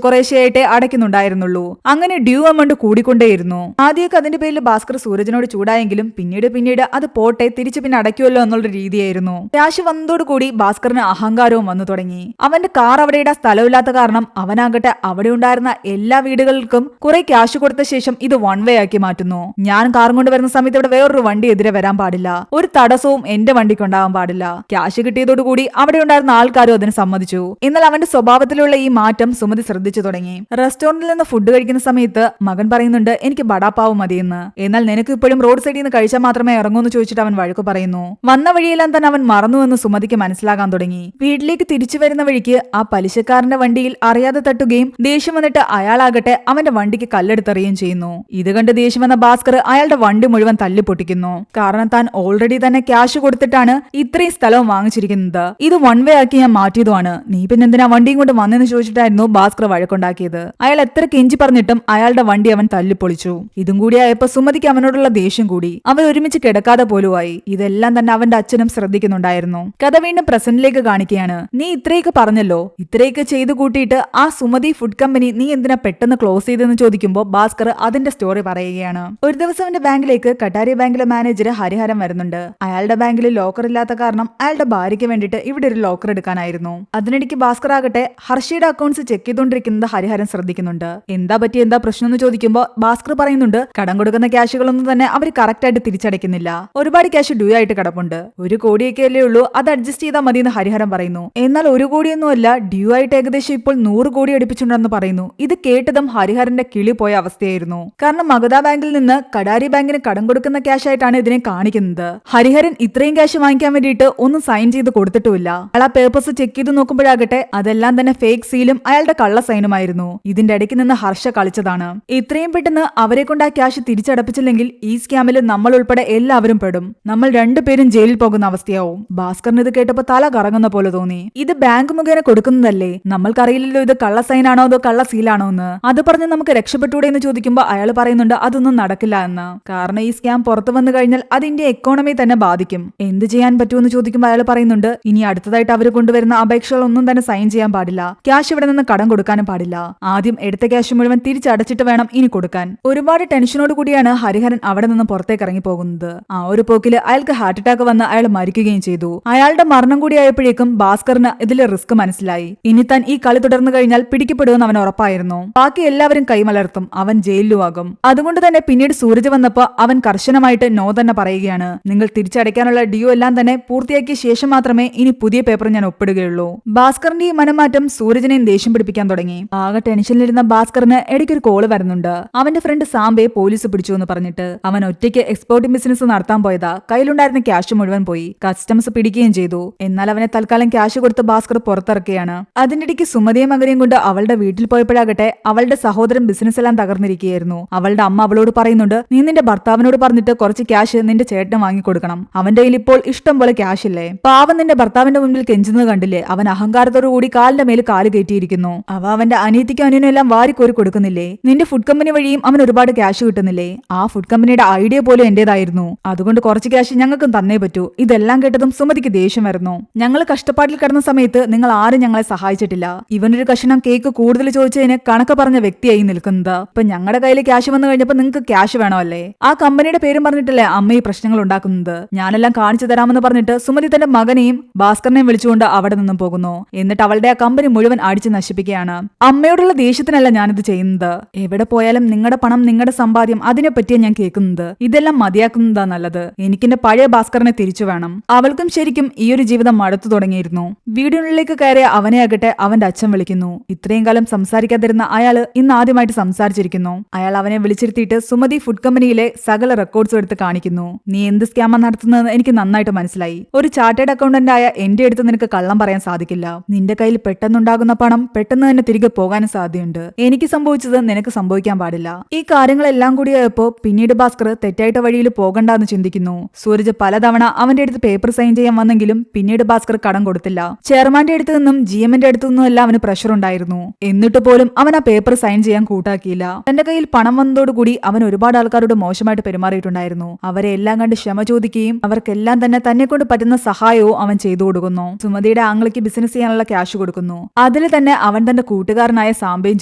കുറേശ്ശെയായിട്ടേ അടയ്ക്കുന്നുണ്ടായിരുന്നുള്ളൂ. അങ്ങനെ ഡ്യൂ എമൗണ്ട് കൂടിക്കൊണ്ടേയിരുന്നു. ആദ്യമൊക്കെ അതിന്റെ പേരിൽ ഭാസ്കർ സൂരജിനോട് ചൂടായെങ്കിലും പിന്നീട് അത് പോട്ടെ, തിരിച്ചു പിന്നെ അടയ്ക്കുമല്ലോ എന്നുള്ള രീതിയായിരുന്നു. ക്യാഷ് വന്നതോടുകൂടി ഭാസ്കറിന് അഹങ്കാരവും വന്നു തുടങ്ങി. അവന്റെ കാർ കാർ അവിടെ ഇടാൻ സ്ഥലമില്ലാത്ത കാരണം അവനാകട്ടെ അവിടെ ഉണ്ടായിരുന്ന എല്ലാ വീടുകൾക്കും കുറെ ക്യാഷ് കൊടുത്ത ശേഷം ഇത് വൺ വേ ആക്കി മാറ്റുന്നു. ഞാൻ കാർ കൊണ്ട് വരുന്ന സമയത്ത് ഇവിടെ വേറൊരു വണ്ടി എതിരെ വരാൻ പാടില്ല, ഒരു തടസ്സവും എന്റെ വണ്ടിക്ക് ഉണ്ടാവാൻ പാടില്ല. ക്യാഷ് കിട്ടിയതോടുകൂടി അവിടെ ഉണ്ടായിരുന്ന ആൾക്കാരും അതിന് സമ്മതിച്ചു. എന്നാൽ അവന്റെ സ്വഭാവത്തിലുള്ള ഈ മാറ്റം സുമതി ശ്രദ്ധിച്ചു തുടങ്ങി. റെസ്റ്റോറന്റിൽ നിന്ന് ഫുഡ് കഴിക്കുന്ന സമയത്ത് മകൻ പറയുന്നുണ്ട് എനിക്ക് ബടാപ്പാവ് മതിയെന്ന്. എന്നാൽ നിനക്ക് ഇപ്പോഴും റോഡ് സൈഡിൽ നിന്ന് കഴിച്ചാൽ മാത്രമേ ഇറങ്ങൂന്ന് ചോദിച്ചിട്ട് അവൻ വഴക്ക് പറയുന്നു. വന്ന വഴിയെല്ലാം തന്നെ അവൻ മറന്നുവെന്ന് സുമതിക്ക് മനസ്സിലാകാൻ തുടങ്ങി. വീട്ടിലേക്ക് തിരിച്ചു വരുന്ന വഴിക്ക് ആ പലിശക്കാരന്റെ വണ്ടിയിൽ അറിയാതെ തട്ടുകയും ദേഷ്യം വന്നിട്ട് അയാളാകട്ടെ അവന്റെ വണ്ടിക്ക് കല്ലെടുത്തെറിയുകയും ചെയ്യുന്നു. ഇത് കണ്ട് ദേഷ്യം വന്ന ഭാസ്കർ അയാളുടെ വണ്ടി മുഴുവൻ തല്ലിപ്പൊട്ടിക്കുന്നു. കാരണം താൻ ഓൾറെഡി തന്നെ ക്യാഷ് കൊടുത്തിട്ടാണ് ഇത്രയും സ്ഥലവും വാങ്ങിച്ചിരിക്കുന്നത്. ഇത് വൺ വേ ആക്കി ഞാൻ മാറ്റിയതുമാണ്, നീ പിന്നെ എന്തിനാ വണ്ടിയും കൊണ്ട് വന്നെന്ന് ചോദിച്ചിട്ടായിരുന്നു ഭാസ്കർ വഴക്കുണ്ടാക്കിയത്. അയാൾ എത്ര കെഞ്ചി പറഞ്ഞിട്ടും അയാളുടെ വണ്ടി അവൻ തല്ലിപ്പൊളിച്ചു. ഇതും കൂടിയായപ്പോ സുമതിക്ക് അവനോടുള്ള ദേഷ്യം കൂടി. അവർ ഒരുമിച്ച് കിടക്കാതെ പോലുമായി. ഇതെല്ലാം തന്നെ അവന്റെ അച്ഛനും ശ്രദ്ധിക്കുന്നുണ്ടായിരുന്നു. കഥ വീണ്ടും പ്രസന്റിലേക്ക് കാണിക്കുകയാണ്. നീ ഇത്രയൊക്കെ പറഞ്ഞല്ലോ, ഇത്രയൊക്കെ ചെയ്തു കൂട്ടിയിട്ട് ആ സുമതി ഫുഡ് കമ്പനി നീ എന്തിനാ പെട്ടെന്ന് ക്ലോസ് ചെയ്തെന്ന് ചോദിക്കുമ്പോൾ ഭാസ്കർ അതിന്റെ സ്റ്റോറി പറയുകയാണ്. ഒരു ദിവസം അവന്റെ ബാങ്കിലേക്ക് കട്ടാരി ബാങ്കിലെ മാനേജർ ഹരിഹരൻ വരുന്നുണ്ട്. അയാളുടെ ബാങ്കിൽ ലോക്കർ ഇല്ലാത്ത കാരണം അയാളുടെ ഭാര്യയ്ക്ക് വേണ്ടിയിട്ട് ഇവിടെ ഒരു ലോക്കർ എടുക്കാനായിരുന്നു. അതിനിടയ്ക്ക് ഭാസ്കർ ആകട്ടെ ഹർഷിയുടെ അക്കൗണ്ട്സ് ചെക്ക് ചെയ്തുകൊണ്ടിരിക്കുന്നത് ഹരിഹരൻ ശ്രദ്ധിക്കുന്നുണ്ട്. എന്താ പറ്റി, എന്താ പ്രശ്നം എന്ന് ചോദിക്കുമ്പോൾ ഭാസ്കർ പറയുന്നുണ്ട് കടം കൊടുക്കുന്ന ക്യാഷുകളൊന്നും തന്നെ അവർ കറക്റ്റ് ആയിട്ട് തിരിച്ചടയ്ക്കുന്നില്ല, ഒരുപാട് ക്യാഷ് ഡ്യൂ ആയിട്ട് കിടപ്പുണ്ട്, 1 കോടിയൊക്കെ അല്ലേ ഉള്ളൂ, അത് അഡ്ജസ്റ്റ് ചെയ്താൽ മതി എന്ന് ഹരിഹരൻ പറയുന്നു. എന്നാൽ 1 കോടിയൊന്നുമല്ല, ഡ്യൂ ആയിട്ട് ഏകദേശം ഇപ്പോൾ 100 കോടി അടുപ്പിച്ചുണ്ടെന്ന് പറയുന്നു. ഇത് കേട്ടതും ഹരിഹരന്റെ കിളി പോയ അവസ്ഥയായിരുന്നു. കാരണം മഗധ ബാങ്കിൽ നിന്ന് കടാരി ബാങ്കിന് കടം കൊടുക്കുന്ന ക്യാഷ് ആയിട്ടാണ് ഇതിനെ കാണിക്കുന്നത്. ഹരിഹരൻ ഇത്രയും ക്യാഷ് വാങ്ങിക്കാൻ വേണ്ടിയിട്ട് ഒന്നും സൈൻ ചെയ്ത് കൊടുത്തിട്ടുമില്ല. അയാൾ ആ പേപ്പേഴ്സ് ചെക്ക് ചെയ്ത് നോക്കുമ്പോഴാകട്ടെ അതെല്ലാം തന്നെ ഫേക്ക് സീലും അയാളുടെ കള്ള സൈനുമായിരുന്നു. ഇതിന്റെ ഇടയ്ക്ക് നിന്ന് ഹർഷ കളിച്ചതാണ്. ഇത്രയും പെട്ടെന്ന് അവരെ കൊണ്ട് ആ ക്യാഷ് തിരിച്ചടപ്പിച്ചില്ലെങ്കിൽ ഈ സ്കാമിൽ നമ്മൾ ഉൾപ്പെടെ എല്ലാവരും പെടും, നമ്മൾ 2 പേരും ജയിലിൽ പോകുന്ന അവസ്ഥയാവും. ഭാസ്കറിന് ഇത് കേട്ടപ്പോ തല കറങ്ങുന്ന പോലെ തോന്നി. ഇത് ബാങ്ക് മുഖേന കൊടുക്കുന്നതല്ലേ, നമ്മൾക്കറിയില്ലല്ലോ ഇത് കള്ള സൈനാണോ അതോ കള്ള സീലാണോ എന്ന്. അത് പറഞ്ഞ് നമുക്ക് രക്ഷപ്പെട്ടൂടെ എന്ന് ചോദിക്കുമ്പോൾ അയാൾ പറയുന്നുണ്ട് അതൊന്നും നടക്കില്ല എന്ന്. കാരണം ഈ സ്കാം പുറത്തു വന്നു കഴിഞ്ഞാൽ അത് ഇന്ത്യ എക്കോണമി തന്നെ ബാധിക്കും. എന്ത് ചെയ്യാൻ പറ്റുമെന്ന് ചോദിക്കുമ്പോൾ അയാൾ പറയുന്നുണ്ട് ഇനി അടുത്തതായിട്ട് അവർ കൊണ്ടുവരുന്ന അപേക്ഷകളൊന്നും തന്നെ സൈൻ ചെയ്യാൻ പാടില്ല, ക്യാഷ് ഇവിടെ നിന്ന് കടം കൊടുക്കാനും പാടില്ല, ആദ്യം എടുത്ത ക്യാഷ് മുഴുവൻ തിരിച്ചടച്ചിട്ട് വേണം ഇനി കൊടുക്കാൻ. ഒരുപാട് ടെൻഷനോട് കൂടിയാണ് ഹരിഹരൻ അവിടെ നിന്ന് പുറത്തേക്ക് ഇറങ്ങി പോകുന്നത്. ആ ഒരു പോക്കില് അയാൾക്ക് ഹാർട്ട് അറ്റാക്ക് വന്ന് അയാൾ മരിക്കുകയും ചെയ്തു. അയാളുടെ മരണം കൂടി ആയപ്പോഴേക്കും ഭാസ്കറിന് ഇതിലെ റിസ്ക് മനസ്സിലായി. ഇനി താൻ ഈ കളി തുടർന്നു കഴിഞ്ഞാൽ പിടിക്കപ്പെടുമെന്ന് അവൻ ഉറപ്പായിരുന്നു. ബാക്കി എല്ലാവരും കൈമലർത്തും, അവൻ ജയിലിലുമാകും. അതുകൊണ്ട് തന്നെ പിന്നീട് സൂരജ് വന്നപ്പോ അവൻ കർശനമായിട്ട് നോ തന്നെ പറയുകയാണ്. നിങ്ങൾ തിരിച്ചടയ്ക്കാനുള്ള ഡ്യൂ എല്ലാം തന്നെ പൂർത്തിയാക്കിയ ശേഷം മാത്രമേ ഇനി പുതിയ പേപ്പർ ഞാൻ ഒപ്പിടുകയുള്ളൂ. ഭാസ്കറിന്റെ ഈ മനംമാറ്റം സൂരജിനെയും ദേഷ്യം പിടിപ്പിക്കാൻ തുടങ്ങി. ആകെ ടെൻഷനിലിരുന്ന ഭാസ്കറിന് ഇടയ്ക്കൊരു കോള് വരുന്നുണ്ട്. അവന്റെ ഫ്രണ്ട് സാംബയെ പോലീസ് പിടിച്ചു എന്ന് പറഞ്ഞിട്ട്. അവൻ ഒറ്റയ്ക്ക് എക്സ്പോർട്ടിംഗ് ബിസിനസ് നടത്താൻ പോയതാ, കയ്യിലുണ്ടായിരുന്ന ക്യാഷ് മുഴുവൻ പോയി. കസ്റ്റംസ് പിടിക്കുകയും ചെയ്തു. എന്നാൽ അവനെ തൽക്കാലം ക്യാഷ് കൊടുത്ത് ഭാസ്കർ പുറത്തിറക്കുകയാണ്. അതിന്റെ ഇടയ്ക്ക് സുമതിയും മകനെയും കൊണ്ട് അവളുടെ വീട്ടിൽ പോയപ്പോഴാകട്ടെ അവളുടെ സഹോദരൻ ബിസിനസ് എല്ലാം തകർന്നിരിക്കുകയായിരുന്നു. അവളുടെ അമ്മ അവളോട് പറയുന്നുണ്ട് നീ നിന്റെ ഭർത്താവിനോട് പറഞ്ഞിട്ട് കുറച്ച് ക്യാഷ് നിന്റെ ചേട്ടന് വാങ്ങിക്കൊടുക്കണം, അവന്റെ കയ്യിൽ ഇപ്പോൾ ഇഷ്ടം പോലെ ക്യാഷ് ഇല്ലേ. പാവം നിന്റെ ഭർത്താവിന്റെ മുൻപിൽ കെഞ്ചുന്നത് കണ്ടില്ലേ, അവൻ അഹങ്കാരത്തോടു കൂടി കാലിന്റെ മേൽ കാല് കയറ്റിയിരിക്കുന്നു. അവന്റെ അനിയത്തിക്കും അനിയനും എല്ലാം വാരിക്കോരി കൊടുക്കുന്നില്ലേ. നിന്റെ ഫുഡ് കമ്പനി വഴിയും അവൻ ഒരുപാട് ക്യാഷ് കിട്ടുന്നില്ലേ. ആ ഫുഡ് കമ്പനിയുടെ ഐഡിയ പോലും എന്റേതായിരുന്നു, അതുകൊണ്ട് കുറച്ച് ക്യാഷ് ഞങ്ങൾക്കും തന്നേ പറ്റൂ. ഇതെല്ലാം കേട്ടതും സുമതിക്ക് ദേഷ്യം വരുന്നു. ഞങ്ങൾ കഷ്ടപ്പാടിൽ കിടന്ന സമയത്ത് നിങ്ങൾ ആരും ഞങ്ങളെ സഹായിച്ചിട്ടില്ല. ഇവനൊരു കഷണം കേക്ക് കൂടുതൽ ചോദിച്ചതിന് കണക്ക് പറഞ്ഞ വ്യക്തിയായി നിൽക്കുന്നത്. ഇപ്പൊ ഞങ്ങളുടെ കയ്യിൽ ക്യാഷ് വന്നു കഴിഞ്ഞപ്പോ നിങ്ങൾക്ക് ക്യാഷ് വേണമല്ലേ. ആ കമ്പനിയുടെ പേരും പറഞ്ഞിട്ടല്ലേ അമ്മ ഈ പ്രശ്നങ്ങൾ ഉണ്ടാക്കുന്നത്. ഞാനെല്ലാം കാണിച്ചു തരാമെന്ന് പറഞ്ഞിട്ട് സുമതി തന്റെ മകനെയും ഭാസ്കറിനെയും വിളിച്ചുകൊണ്ട് അവിടെ നിന്നും പോകുന്നു. എന്നിട്ട് അവളുടെ ആ കമ്പനി മുഴുവൻ അടിച്ചു നശിപ്പിക്കുകയാണ്. അമ്മയോടുള്ള ദേഷ്യത്തിനല്ല ഞാനിത് ചെയ്യുന്നത്. എവിടെ പോയാലും നിങ്ങളുടെ പണം, നിങ്ങളുടെ സമ്പാദ്യം, അതിനെപ്പറ്റിയാ ഞാൻ കേൾക്കുന്നത്. ഇതെല്ലാം മതിയാക്കുന്നതാ നല്ലത്. എനിക്കെന്റെ പഴയ ഭാസ്കറിനെ തിരിച്ചു വേണം. അവൾക്കും ശരിക്കും ഈ ഒരു ജീവിതം മടുത്തു തുടങ്ങിയിരുന്നു. വീടിനുള്ളിലേക്ക് കയറിയ അവനെ ആകട്ടെ അവന്റെ അച്ഛൻ വിളിക്കുന്നു. ഇത്രയും കാലം സംസാരിക്കാതിരുന്ന അയാള് ഇന്ന് ആദ്യമായിട്ട് സംസാരിച്ചിരിക്കുന്നു. അയാൾ അവനെ വിളിച്ചിരുത്തിയിട്ട് സുമതി ഫുഡ് കമ്പനിയിലെ സകല റെക്കോർഡ്സും എടുത്ത് കാണിക്കുന്നു. നീ എന്ത് സ്കാമ നടത്തുന്നതെന്ന് എനിക്ക് നന്നായിട്ട് മനസ്സിലായി. ഒരു ചാർട്ടേഡ് അക്കൗണ്ടന്റ് ആയ എന്റെ അടുത്ത് നിനക്ക് കള്ളം പറയാൻ സാധിക്കില്ല. നിന്റെ കയ്യിൽ പെട്ടെന്നുണ്ടാകുന്ന പണം പെട്ടെന്ന് തന്നെ തിരികെ പോകാനും സാധ്യതയുണ്ട്. എനിക്ക് സംഭവിച്ചത് നിനക്ക് സംഭവിക്കാൻ പാടില്ല. ഈ കാര്യങ്ങളെല്ലാം കൂടിയായപ്പോ പിന്നീട് ഭാസ്കർ തെറ്റായിട്ട് വഴിയിൽ പോകണ്ടെന്ന് ചിന്തിക്കുന്നു. സൂരജ് പലതവണ അവന്റെ അടുത്ത് പേപ്പർ സൈൻ ചെയ്യാൻ വന്നെങ്കിലും പിന്നീട് ഭാസ്കർ കടം കൊടുത്തില്ല. ചെയർമാന്റെ അടുത്ത് നിന്നും GMന്റെ അടുത്തു നിന്നും എല്ലാം അവന് പ്രഷർ ഉണ്ടായിരുന്നു. എന്നിട്ട് പോലും അവൻ ആ പേപ്പർ സൈൻ ചെയ്യാൻ കൂട്ടാക്കിയില്ല. തന്റെ കയ്യിൽ പണം വന്നതോടുകൂടി അവൻ ഒരുപാട് ആൾക്കാരോട് മോശമായിട്ട് പെരുമാറിയിട്ടുണ്ടായിരുന്നു. അവരെ എല്ലാം കണ്ട് ക്ഷമ ചോദിക്കുകയും അവർക്കെല്ലാം തന്നെ കൊണ്ട് പറ്റുന്ന സഹായവും അവൻ ചെയ്തു കൊടുക്കുന്നു. സുമതിയുടെ ആംഗ്ലിക്ക് ബിസിനസ് ചെയ്യാനുള്ള ക്യാഷ് കൊടുക്കുന്നു. അതിൽ തന്നെ അവൻ തന്റെ കൂട്ടുകാരനായ സാംബയും